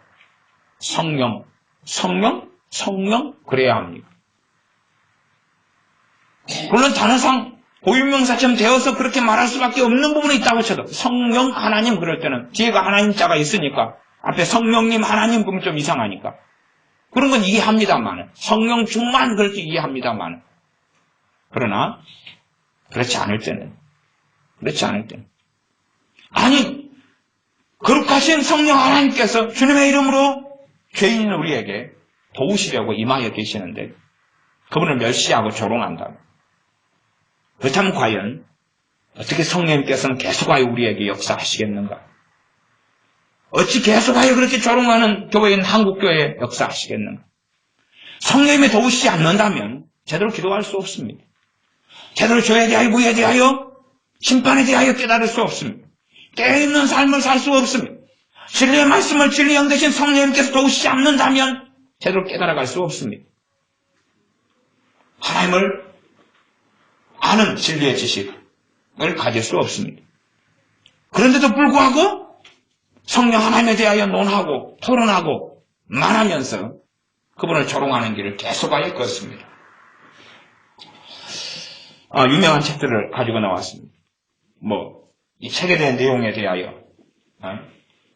성령 그래야 합니까? 물론 단어상 고유명사처럼 되어서 그렇게 말할 수밖에 없는 부분이 있다고 쳐도 성령 하나님 그럴 때는 뒤에가 하나님자가 있으니까 앞에 성령님 하나님 그러면 좀 이상하니까 그런 건 이해합니다만 성령 충만 그렇게 이해합니다만 그러나 그렇지 않을 때는 아니 거룩하신 성령 하나님께서 주님의 이름으로 죄인인 우리에게 도우시려고 임하여 계시는데 그분을 멸시하고 조롱한다. 그렇다면 과연 어떻게 성령님께서는 계속하여 우리에게 역사하시겠는가? 어찌 계속하여 그렇게 조롱하는 교회인 한국교회에 역사하시겠는가? 성령님이 도우시지 않는다면 제대로 기도할 수 없습니다. 제대로 죄에 대하여 무에 대하여 심판에 대하여 깨달을 수 없습니다. 깨어있는 삶을 살 수 없습니다. 진리의 말씀을 진리 영 되신 성령님께서 도우시지 않는다면 제대로 깨달아갈 수 없습니다. 하나님을 아는 진리의 지식을 가질 수 없습니다. 그런데도 불구하고 성령 하나님에 대하여 논하고 토론하고 말하면서 그분을 조롱하는 길을 계속하여 걷습니다. 유명한 책들을 가지고 나왔습니다. 이 책에 대한 내용에 대하여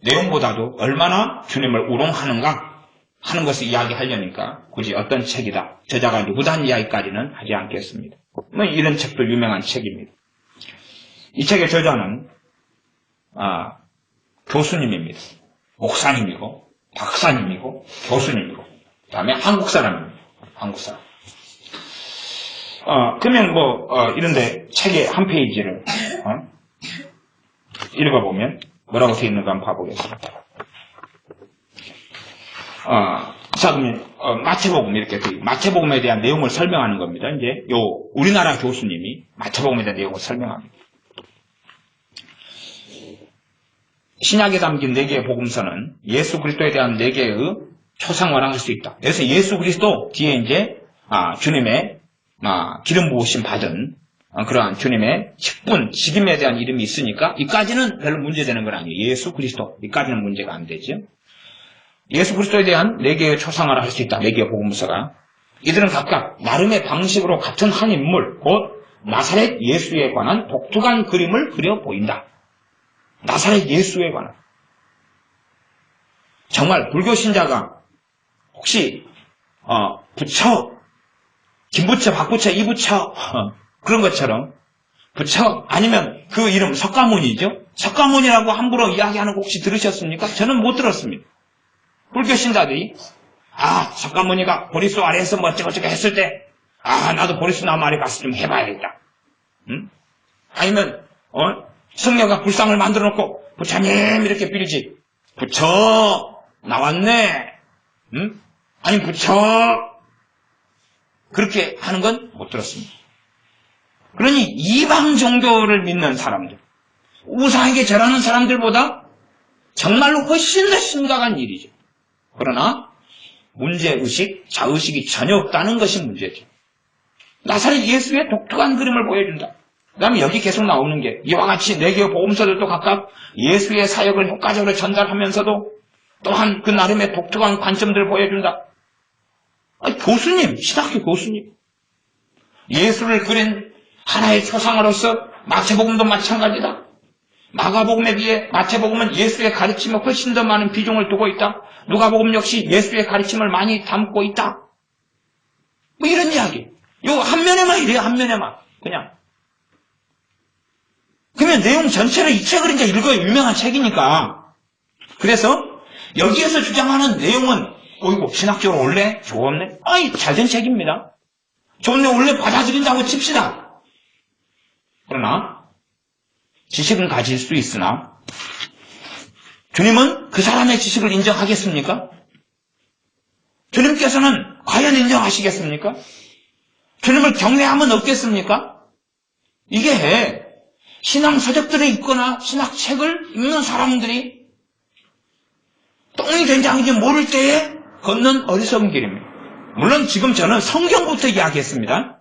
내용보다도 얼마나 주님을 우롱하는가 하는 것을 이야기하려니까 굳이 어떤 책이다, 저자가 누구다는 이야기까지는 하지 않겠습니다. 이런 책도 유명한 책입니다. 이 책의 저자는 교수님입니다. 목사님이고 박사님이고 교수님이고 그 다음에 한국 사람입니다. 한국 사람. 그러면 이런데 책의 한 페이지를 읽어보면 뭐라고 되어 있는가 한번 봐보겠습니다. 자, 그러면 마태복음 이렇게 마태복음에 대한 내용을 설명하는 겁니다. 이제 우리나라 교수님이 마태복음에 대한 내용을 설명합니다. 신약에 담긴 4개의 복음서는 예수 그리스도에 대한 4개의 초상화를 할 수 있다. 그래서 예수 그리스도 뒤에 이제 주님의 기름 부으심 받은 그러한 주님의 직분, 직임에 대한 이름이 있으니까 이까지는 별로 문제되는 건 아니에요. 예수 그리스도 이까지는 문제가 안 되죠. 예수 그리스도에 대한 4개의 초상화를 할 수 있다. 4개의 복음서가. 이들은 각각 나름의 방식으로 같은 한 인물, 곧 나사렛 예수에 관한 독특한 그림을 그려 보인다. 나사렛 예수에 관한. 정말 불교 신자가 혹시 부처, 김부처, 박부처, 이부처 그런 것처럼 부처 아니면 그 이름 석가모니죠. 석가모니라고 함부로 이야기하는 거 혹시 들으셨습니까? 저는 못 들었습니다. 불교 신자들이 석가모니가 보리수 아래에서 뭐 어쩌고저쩌고 했을 때 나도 보리수 나무 아래 가서 좀 해봐야겠다. 아니면 성녀가 불상을 만들어 놓고 부처님 이렇게 빌지. 부처 나왔네. 아니 부처 그렇게 하는 건 못 들었습니다. 그러니 이방 종교를 믿는 사람들, 우상에게 절하는 사람들보다 정말로 훨씬 더 심각한 일이죠. 그러나 문제의식, 자의식이 전혀 없다는 것이 문제죠. 나사렛 예수의 독특한 그림을 보여준다. 그 다음에 여기 계속 나오는 게 이와 같이 4개의 복음서들도 각각 예수의 사역을 효과적으로 전달하면서도 또한 그 나름의 독특한 관점들을 보여준다. 교수님, 신학교 교수님. 예수를 그린 하나의 초상으로서 마태복음도 마찬가지다. 마가복음에 비해 마태복음은 예수의 가르침에 훨씬 더 많은 비중을 두고 있다. 누가복음 역시 예수의 가르침을 많이 담고 있다. 이런 이야기. 요 한 면에만 이래요. 한 면에만. 그냥. 그러면 내용 전체를 이 책을 이제 읽어요. 유명한 책이니까. 그래서 여기에서 주장하는 내용은 신학적으로 원래 좋네. 잘된 책입니다. 좋네. 원래 받아들인다고 칩시다. 그러나 지식은 가질 수 있으나 주님은 그 사람의 지식을 인정하겠습니까? 주님께서는 과연 인정하시겠습니까? 주님을 경외함은 없겠습니까? 이게 신앙서적들에 있거나 신학책을 읽는 사람들이 똥이 된장인지 모를 때에 걷는 어리석은 길입니다. 물론 지금 저는 성경부터 이야기했습니다.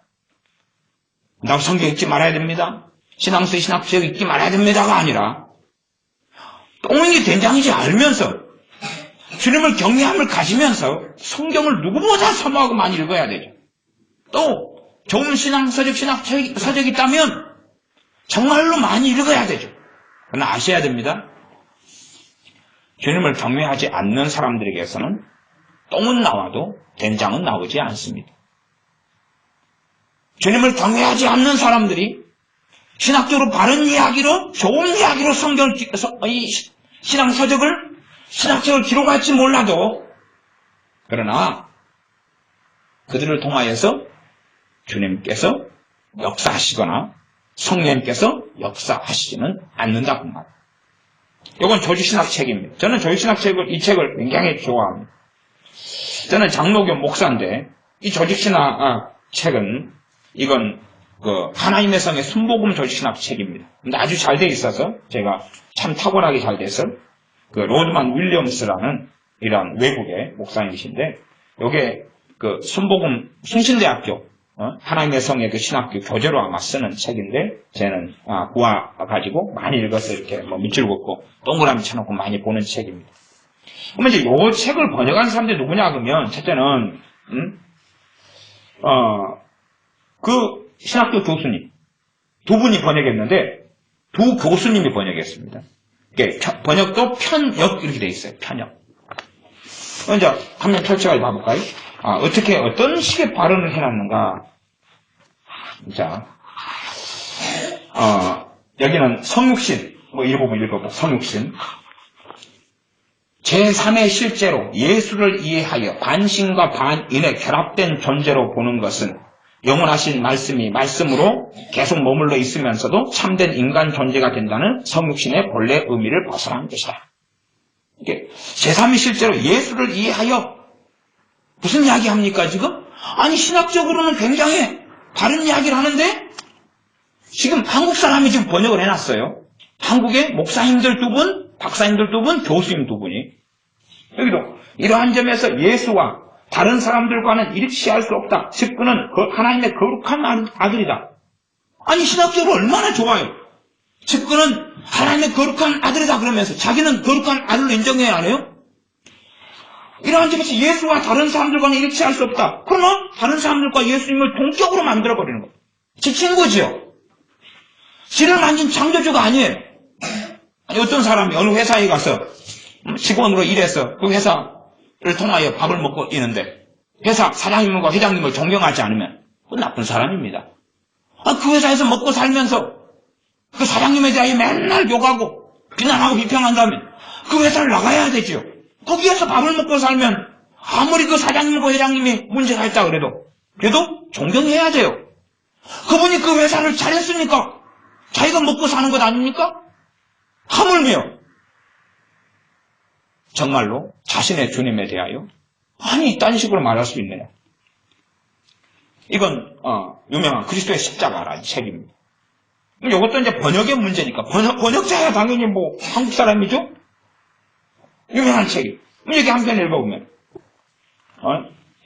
나 성경 읽지 말아야 됩니다. 신앙서 신학책 읽지 말아야 됩니다가 아니라 똥이 된장인지 알면서 주님을 경외함을 가지면서 성경을 누구보다 사모하고 많이 읽어야 되죠. 또 좋은 신앙서적 신학서적이 있다면 정말로 많이 읽어야 되죠. 그러나 아셔야 됩니다. 주님을 경외하지 않는 사람들에게서는 똥은 나와도 된장은 나오지 않습니다. 주님을 경외하지 않는 사람들이 신학적으로 바른 이야기로, 좋은 이야기로 신학책을 기록할지 몰라도, 그러나 그들을 통하여서 주님께서 역사하시거나 성령님께서 역사하시지는 않는다고 말합니다. 이건 조직신학 책입니다. 저는 조직신학 책을, 이 책을 굉장히 좋아합니다. 저는 장로교 목사인데, 이 조직신학 책은, 이건, 하나님의 성의 순복음 조직신학 책입니다. 근데 아주 잘 돼 있어서, 제가 참 탁월하게 잘 돼서, 로드만 윌리엄스라는 이런 외국의 목사님이신데, 요게, 순복음, 순신대학교, 하나님의 성의 신학교 교재로 아마 쓰는 책인데, 쟤는, 구워가지고 많이 읽어서 이렇게 밑줄 긋고, 동그라미 쳐놓고 많이 보는 책입니다. 그러면 이제 요 책을 번역한 사람들이 누구냐, 그러면, 첫째는, 신학교 교수님, 두 분이 번역했는데, 두 교수님이 번역했습니다. 이게 번역도 편역, 이렇게 돼 있어요, 편역. 이제, 한번 펼쳐가지고 봐볼까요? 어떤 식의 발언을 해놨는가. 자, 여기는 성육신, 이 부분 읽어보, 성육신. 제3의 실제로 예수를 이해하여 반신과 반인의 결합된 존재로 보는 것은 영원하신 말씀이 말씀으로 계속 머물러 있으면서도 참된 인간 존재가 된다는 성육신의 본래 의미를 벗어난 것이다. 이게 제3의 실제로 예수를 이해하여 무슨 이야기 합니까, 지금? 아니, 신학적으로는 굉장히 다른 이야기를 하는데, 지금 한국 사람이 지금 번역을 해놨어요. 한국의 목사님들 두 분, 박사님들 두 분, 교수님 두 분이. 여기도, 이러한 점에서 예수와 다른 사람들과는 일치할 수 없다. 즉, 그는 하나님의 거룩한 아들이다. 아니, 신학적으로 얼마나 좋아요. 즉, 그는 하나님의 거룩한 아들이다. 그러면서 자기는 거룩한 아들로 인정해야 하네요? 이러한 점에서 예수와 다른 사람들과는 일치할 수 없다. 그러면 다른 사람들과 예수님을 동격으로 만들어버리는 거예요. 지 친구지요. 지를 만진 창조주가 아니에요. 아니, 어떤 사람이 어느 회사에 가서 직원으로 일해서 그 회사를 통하여 밥을 먹고 있는데 회사 사장님과 회장님을 존경하지 않으면 그건 나쁜 사람입니다. 그 회사에서 먹고 살면서 그 사장님에 대하여 맨날 욕하고 비난하고 비평한다면 그 회사를 나가야 되죠. 거기에서 밥을 먹고 살면 아무리 그 사장님과 회장님이 문제가 있다 그래도 존경해야 돼요. 그분이 그 회사를 잘했으니까 자기가 먹고 사는 것 아닙니까? 하물며 정말로 자신의 주님에 대하여 이딴 식으로 말할 수 있느냐. 이건 유명한 그리스도의 십자가라는 책입니다. 이것도 이제 번역의 문제니까 번역자야 당연히 한국 사람이죠. 유명한 책이. 여기 한 편 읽어보면,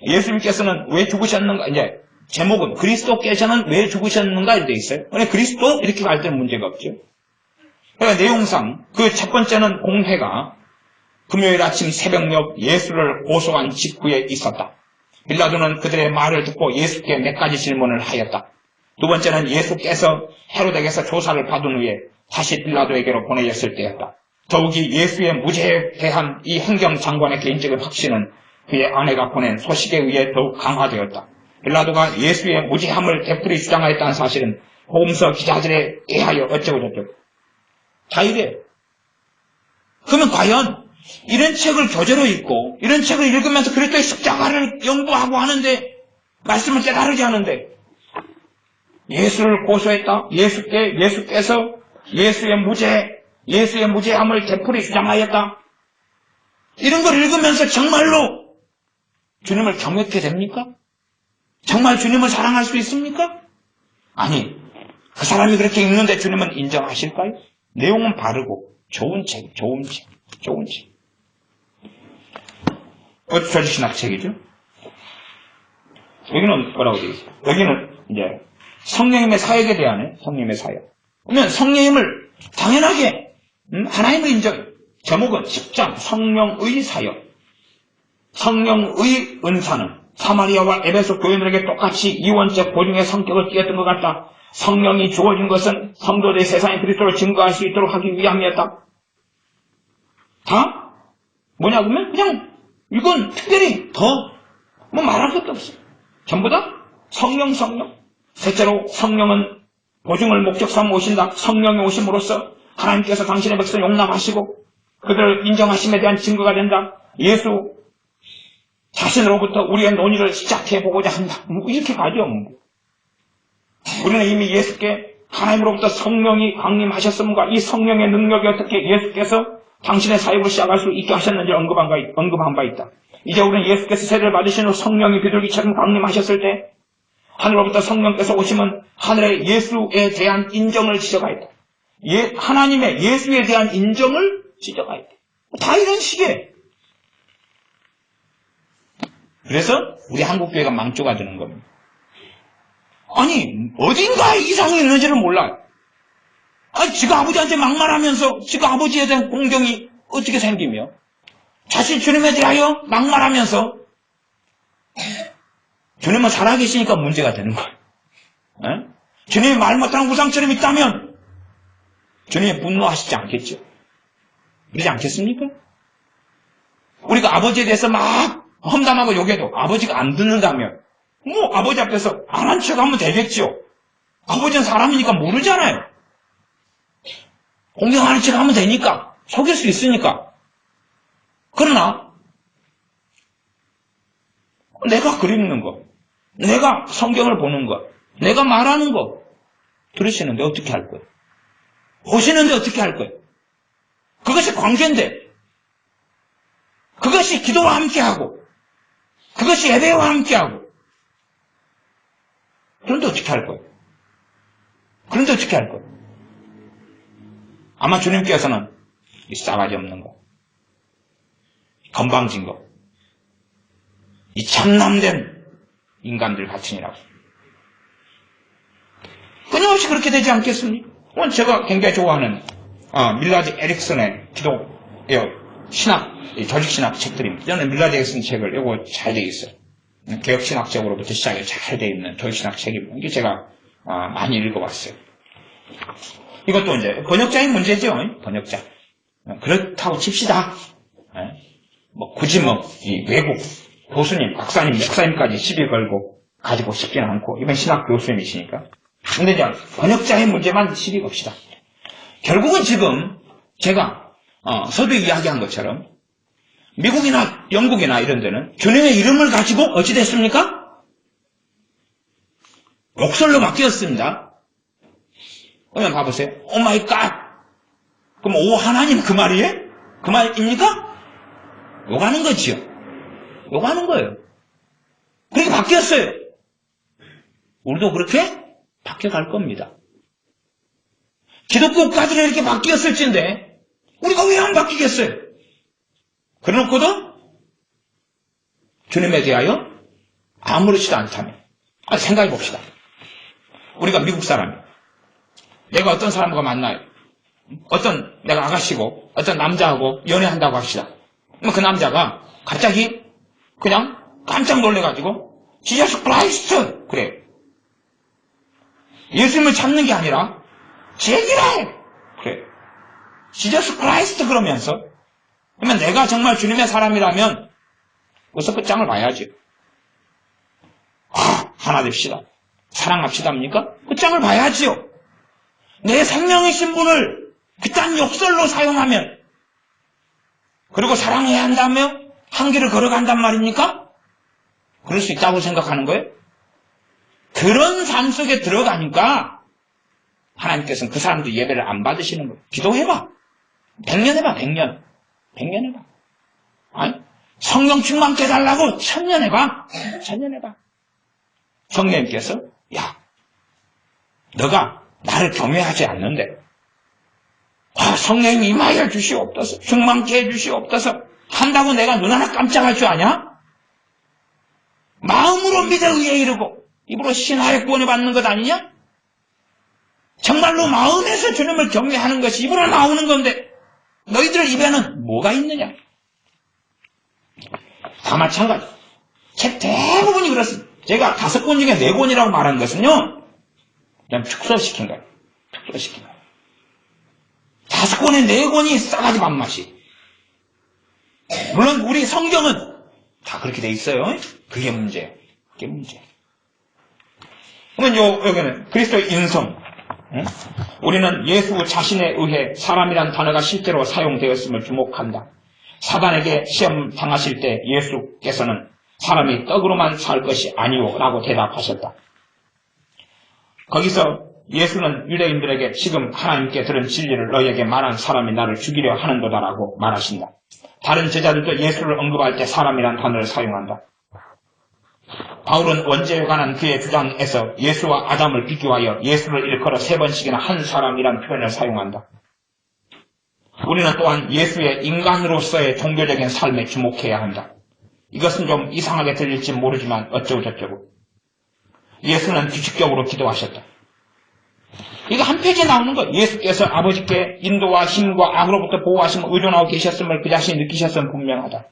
예수님께서는 왜 죽으셨는가, 이제, 제목은 그리스도께서는 왜 죽으셨는가 이렇게 돼 있어요. 근데 그리스도? 이렇게 갈 때는 문제가 없죠. 그러니까 내용상, 첫 번째는 공회가 금요일 아침 새벽녘 예수를 고소한 직후에 있었다. 빌라도는 그들의 말을 듣고 예수께 몇 가지 질문을 하였다. 두 번째는 예수께서 헤로덱에서 조사를 받은 후에 다시 빌라도에게로 보내졌을 때였다. 더욱이 예수의 무죄에 대한 이 행정장관의 개인적인 확신은 그의 아내가 보낸 소식에 의해 더욱 강화되었다. 빌라도가 예수의 무죄함을 되풀이 주장하였다는 사실은 보험서 기자들에 의하여 어쩌고저쩌고 다 이래요. 그러면 과연 이런 책을 교재로 읽고 이런 책을 읽으면서 그리스도의 십자가를 연구하고 하는데 말씀을 깨달으게 하는데 예수를 고소했다. 예수께서 예수의 무죄함을 되풀이 주장하였다. 이런 걸 읽으면서 정말로 주님을 경외하게 됩니까? 정말 주님을 사랑할 수 있습니까? 아니, 그 사람이 그렇게 읽는데 주님은 인정하실까요? 내용은 바르고 좋은 책. 조직신학 책이죠. 여기는 뭐라고 되어 있어요? 여기는 이제 성령님의 사역에 대한 성령님의 사역. 그러면 성령님을 당연하게 하나님을 인정. 제목은 10장 성령의 사역. 성령의 은사는 사마리아와 에베소 교인들에게 똑같이 이원적 보증의 성격을 띄었던 것 같다. 성령이 주어진 것은 성도들이 세상에 그리스도를 증거할 수 있도록 하기 위함이었다. 다 뭐냐 그러면 그냥 이건 특별히 더 말할 것도 없어요. 전부 다 성령. 셋째로 성령은 보증을 목적 삼아 오신다. 성령이 오심으로써 하나님께서 당신의 백성 용납하시고 그들을 인정하심에 대한 증거가 된다. 예수 자신으로부터 우리의 논의를 시작해보고자 한다. 이렇게 가죠. 우리는 이미 예수께 하나님으로부터 성령이 강림하셨습니까? 이 성령의 능력이 어떻게 예수께서 당신의 사역을 시작할 수 있게 하셨는지 언급한 바 있다. 이제 우리는 예수께서 세례를 받으신 후 성령이 비둘기처럼 강림하셨을 때 하늘로부터 성령께서 오시면 하늘의 예수에 대한 인정을 지적해야 돼. 하나님의 예수에 대한 인정을 지적해야 돼. 다 이런 식이에요. 그래서 우리 한국교회가 망조가 되는 겁니다. 아니 어딘가에 이상이 있는지를 몰라요. 아니 지가 아버지한테 막말하면서 지가 아버지에 대한 공경이 어떻게 생기며 자신 주님에 대하여 막말하면서 주님은 살아계시니까 문제가 되는 거예요. 에? 주님이 말 못하는 우상처럼 있다면 주님이 분노하시지 않겠죠. 그러지 않겠습니까? 우리가 아버지에 대해서 막 험담하고 욕해도 아버지가 안 듣는다면 뭐 아버지 앞에서 안 한 척하면 되겠죠. 아버지는 사람이니까 모르잖아요. 공경하는 척하면 되니까 속일 수 있으니까. 그러나 내가 글 읽는 거, 내가 성경을 보는 거, 내가 말하는 거 들으시는데 어떻게 할 거예요? 보시는데 어떻게 할 거예요? 그것이 관계인데, 그것이 기도와 함께하고, 그것이 예배와 함께하고. 그런데 어떻게 할 거예요? 그런데 어떻게 할 거예요? 아마 주님께서는 이 싸가지 없는 거, 건방진 거, 이 참남된 인간들 같으니라고. 끊임없이 그렇게 되지 않겠습니까? 오늘 제가 굉장히 좋아하는 밀라드 에릭슨의 기도, 신학, 조직신학 책들입니다. 저는 밀라드 에릭슨 책을 이거 잘 되어 있어요. 개혁신학적으로부터 시작해 잘 되어 있는 조직신학 책입니다. 이게 제가 많이 읽어봤어요. 이것도 이제 번역자의 문제죠. 번역자. 그렇다고 칩시다. 뭐 굳이 이 외국 교수님, 박사님, 목사님까지 시비 걸고 가지고 싶지는 않고 이번 신학 교수님이시니까. 근데 이제 번역자의 문제만 시비 겁시다. 결국은 지금 제가 서두에 이야기한 것처럼 미국이나 영국이나 이런 데는 주님의 이름을 가지고 어찌 됐습니까? 욕설로 바뀌었습니다. 그러면 봐보세요. 오 마이 갓. 그럼 오 하나님 그 말이에요? 그 말입니까? 욕하는 거지요. 욕하는 거예요. 그렇게 바뀌었어요. 우리도 그렇게 바뀌어갈 겁니다. 기독교까지는 이렇게 바뀌었을진데 우리가 왜 안 바뀌겠어요? 그래놓고도 주님에 대하여 아무렇지도 않다면 생각해 봅시다. 우리가 미국 사람이에요. 내가 어떤 사람과 만나요. 어떤 내가 아가씨고 어떤 남자하고 연애한다고 합시다. 그 남자가 갑자기 그냥 깜짝 놀래가지고 지저스 크라이스트 그래요. 예수님을 찾는 게 아니라 제기라 그래요. 지저스 크라이스트 그러면서 그러면 내가 정말 주님의 사람이라면 어서 끝장을 봐야지. 하나 됩시다. 사랑합시다입니까? 끝장을 봐야지요. 내 생명의 신분을 그딴 욕설로 사용하면 그리고 사랑해야 한다며 한 길을 걸어간단 말입니까? 그럴 수 있다고 생각하는 거예요? 그런 삶 속에 들어가니까 하나님께서는 그 사람도 예배를 안 받으시는 거예요. 기도해봐. 100년 해봐. 100년. 100년 해봐. 아니, 성령 충만케 해달라고 1000년 해봐. 1000년 해봐. 성령님께서 야, 너가 나를 경외하지 않는데 성령님 임하여 주시옵소서, 충만케 해주시옵소서 한다고 내가 눈 하나 깜짝할 줄 아냐? 마음으로 믿어 의에 이르고 입으로 신하의 구원을 받는 것 아니냐? 정말로 마음에서 주님을 경외하는 것이 입으로 나오는 건데 너희들 입에는 뭐가 있느냐? 다 마찬가지. 책 대부분이 그렇습니다. 제가 5권 중에 4권이라고 말한 것은요, 그냥 축소시킨 거예요. 축소시킨 거예요. 5권에 4권이 싸가지 밥맛이. 물론 우리 성경은 다 그렇게 돼 있어요. 그게 문제예요. 그게 문제예요. 그러면 여기는 그리스도의 인성. 우리는 예수 자신에 의해 사람이란 단어가 실제로 사용되었음을 주목한다. 사단에게 시험 당하실 때 예수께서는 사람이 떡으로만 살 것이 아니오 라고 대답하셨다. 거기서 예수는 유대인들에게 지금 하나님께 들은 진리를 너희에게 말한 사람이 나를 죽이려 하는도다라고 말하신다. 다른 제자들도 예수를 언급할 때 사람이란 단어를 사용한다. 바울은 원죄에 관한 그의 주장에서 예수와 아담을 비교하여 예수를 일컬어 3번씩이나 한 사람이란 표현을 사용한다. 우리는 또한 예수의 인간으로서의 종교적인 삶에 주목해야 한다. 이것은 좀 이상하게 들릴지 모르지만 어쩌고저쩌고. 예수는 규칙적으로 기도하셨다. 이거 한 페이지에 나오는 거. 예수께서 아버지께 인도와 힘과 악으로부터 보호하심을 의존하고 계셨음을 그 자신이 느끼셨음은 분명하다.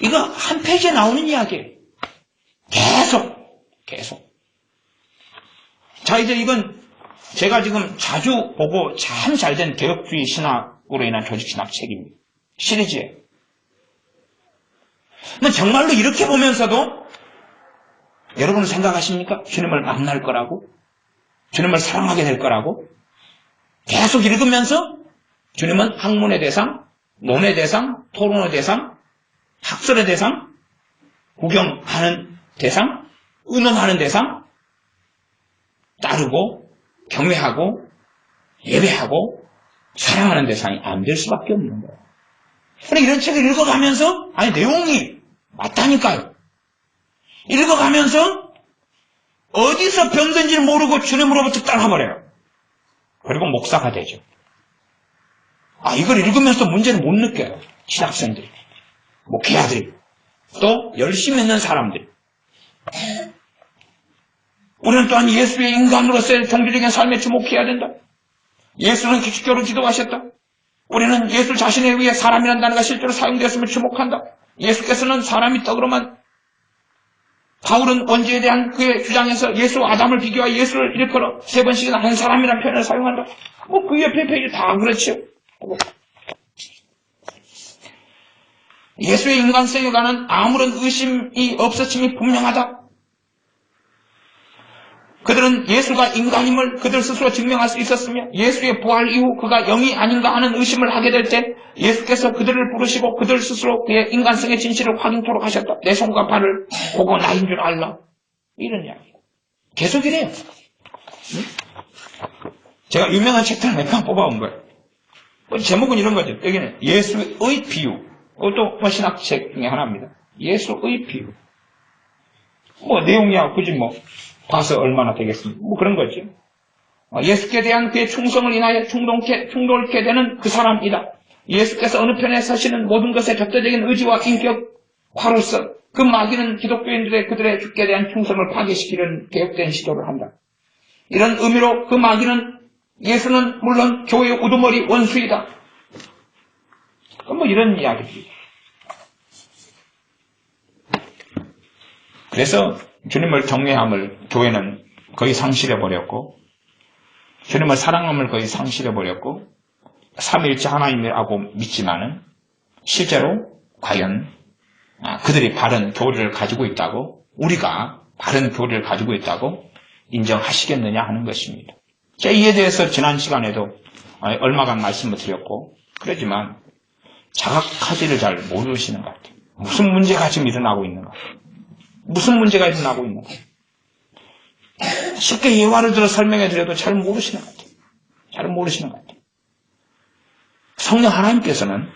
이거 한 페이지에 나오는 이야기예요. 계속. 자, 이제 이건 제가 지금 자주 보고 참 잘된 개혁주의 신학으로 인한 조직신학 책입니다. 시리즈예요. 근데 정말로 이렇게 보면서도 여러분은 생각하십니까? 주님을 만날 거라고? 주님을 사랑하게 될 거라고? 계속 읽으면서 주님은 학문의 대상, 논의 대상, 토론의 대상, 학설의 대상, 구경하는 대상, 의논하는 대상, 따르고 경외하고 예배하고 사랑하는 대상이 안 될 수밖에 없는 거예요. 그런데 이런 책을 읽어가면서 내용이 맞다니까요. 읽어가면서 어디서 병든지를 모르고 주님으로부터 따라버려요. 그리고 목사가 되죠. 이걸 읽으면서 문제를 못 느껴요. 신학생들이, 목회자들이, 또 열심히 있는 사람들이. 우리는 또한 예수의 인간으로서의 종교적인 삶에 주목해야 된다. 예수는 규칙적으로 기도하셨다. 우리는 예수 자신에 의해 사람이라는 단어가 실제로 사용되었음을 주목한다. 예수께서는 사람이 떡으로만, 바울은 원죄에 대한 그의 주장에서 예수 아담을 비교하여 예수를 일컬어 3번씩이나 한 사람이라는 표현을 사용한다. 그 옆에 페이지 다 그렇죠. 예수의 인간성에 관한 아무런 의심이 없었음이 분명하다. 그들은 예수가 인간임을 그들 스스로 증명할 수 있었으며 예수의 부활 이후 그가 영이 아닌가 하는 의심을 하게 될 때 예수께서 그들을 부르시고 그들 스스로 그의 인간성의 진실을 확인토록 하셨다. 내 손과 발을 보고 나인 줄 알라. 이런 이야기. 계속 이래요. 제가 유명한 책들을 몇 편 뽑아온 거예요. 제목은 이런 거죠. 여기는 예수의 비유. 이것도 신학책 중에 하나입니다. 예수의 비유. 내용이야 굳이 봐서 얼마나 되겠습니까? 그런 거죠. 예수께 대한 그의 충성을 인하여 충돌케 되는 그 사람이다. 예수께서 어느 편에 서시는 모든 것의 절대적인 의지와 인격화로서 그 마귀는 기독교인들의 그들의 주께 대한 충성을 파괴시키려는 계획된 시도를 한다. 이런 의미로 그 마귀는 예수는 물론 교회의 우두머리 원수이다. 이런 이야기입니다. 그래서 주님을 경외함을 교회는 거의 상실해버렸고 주님을 사랑함을 거의 상실해버렸고 삼위일체 하나님이라고 믿지만은 실제로 과연 그들이 바른 교리를 가지고 있다고 우리가 바른 교리를 가지고 있다고 인정하시겠느냐 하는 것입니다. 제가 이에 대해서 지난 시간에도 얼마간 말씀을 드렸고 그러지만 자각하지를 잘 모르시는 것 같아요. 무슨 문제가 지금 일어나고 있는 것 같아요. 무슨 문제가 일어나고 있는 것 같아요. 쉽게 예화를 들어 설명해 드려도 잘 모르시는 것 같아요. 잘 모르시는 것 같아요. 성령 하나님께서는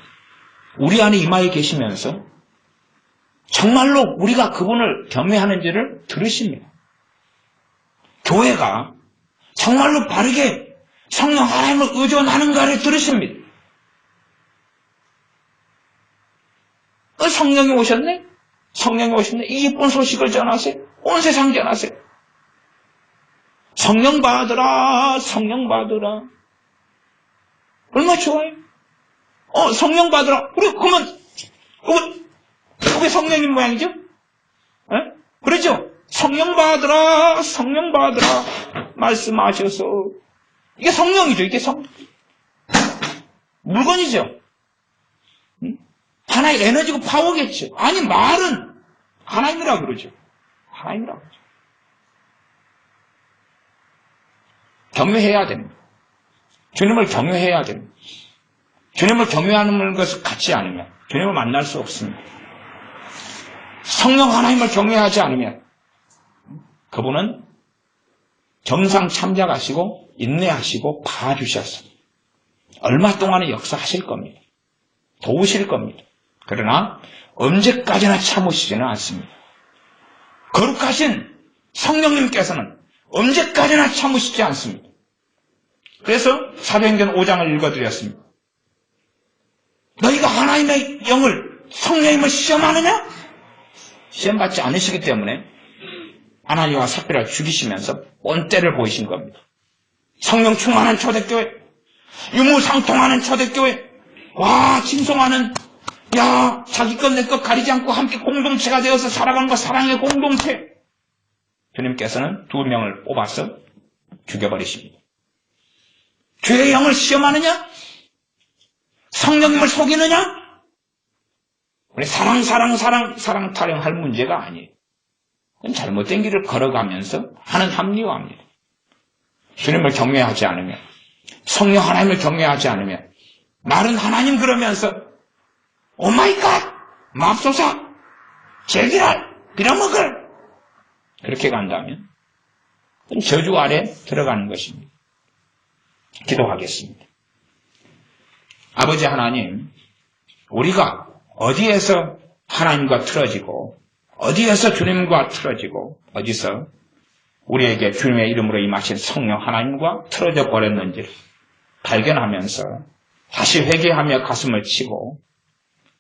우리 안에 임하에 계시면서 정말로 우리가 그분을 경외하는지를 들으십니다. 교회가 정말로 바르게 성령 하나님을 의존하는가를 들으십니다. 성령이 오셨네? 성령이 오셨네? 이 기쁜 소식을 전하세요. 온 세상 전하세요. 성령 받으라, 성령 받으라. 얼마나 좋아요? 성령 받으라. 그러면, 그게 성령인 모양이죠? 그렇죠? 성령 받으라, 성령 받으라. 말씀하셔서. 이게 성령이죠, 이게 물건이죠. 하나의 에너지고 파워겠죠. 아니, 말은 하나님이라고 그러죠. 하나님이라고 그러죠. 경외해야 됩니다. 주님을 경외해야 됩니다. 주님을 경외하는 것을 갖지 않으면 주님을 만날 수 없습니다. 성령 하나님을 경외하지 않으면 그분은 겸상 참작하시고 인내하시고 봐주셔서 얼마 동안은 역사하실 겁니다. 도우실 겁니다. 그러나 언제까지나 참으시지는 않습니다. 거룩하신 성령님께서는 언제까지나 참으시지 않습니다. 그래서 사도행전 5장을 읽어드렸습니다. 너희가 하나님의 영을 성령님을 시험하느냐? 시험받지 않으시기 때문에 아나니와 삽비라를 죽이시면서 본때를 보이신 겁니다. 성령 충만한 초대교회, 유무상통하는 초대교회, 와 진송하는 야 자기 것 내 것 가리지 않고 함께 공동체가 되어서 살아가는 것 사랑의 공동체. 주님께서는 2명을 뽑아서 죽여버리십니다. 죄의 영을 시험하느냐? 성령님을 속이느냐? 우리 사랑 타령할 문제가 아니에요. 그건 잘못된 길을 걸어가면서 하는 합리화입니다. 주님을 경외하지 않으면, 성령 하나님을 경외하지 않으면, 나는 하나님 그러면서 오마이갓 맙소사 제기랄 빌어먹을 그렇게 간다면 그건 저주 아래 들어가는 것입니다. 기도하겠습니다. 아버지 하나님, 우리가 어디에서 하나님과 틀어지고 어디에서 주님과 틀어지고 어디서 우리에게 주님의 이름으로 임하신 성령 하나님과 틀어져 버렸는지를 발견하면서 다시 회개하며 가슴을 치고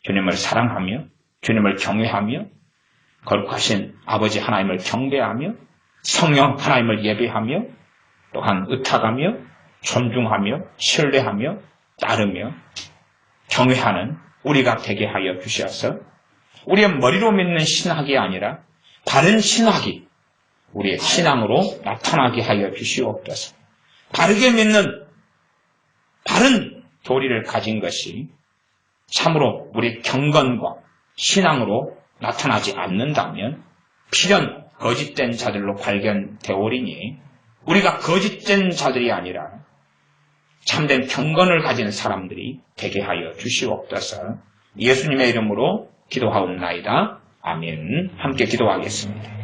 주님을 사랑하며 주님을 경외하며 거룩하신 아버지 하나님을 경배하며 성령 하나님을 예배하며 또한 의탁하며 존중하며 신뢰하며 따르며 경외하는 우리가 되게 하여 주셔서 우리의 머리로 믿는 신학이 아니라 바른 신학이 우리의 신앙으로 나타나게 하여 주시옵소서. 바르게 믿는 바른 도리를 가진 것이 참으로 우리 경건과 신앙으로 나타나지 않는다면 필연 거짓된 자들로 발견되오리니 우리가 거짓된 자들이 아니라 참된 경건을 가진 사람들이 되게 하여 주시옵소서. 예수님의 이름으로 기도하옵나이다. 아멘. 함께 기도하겠습니다.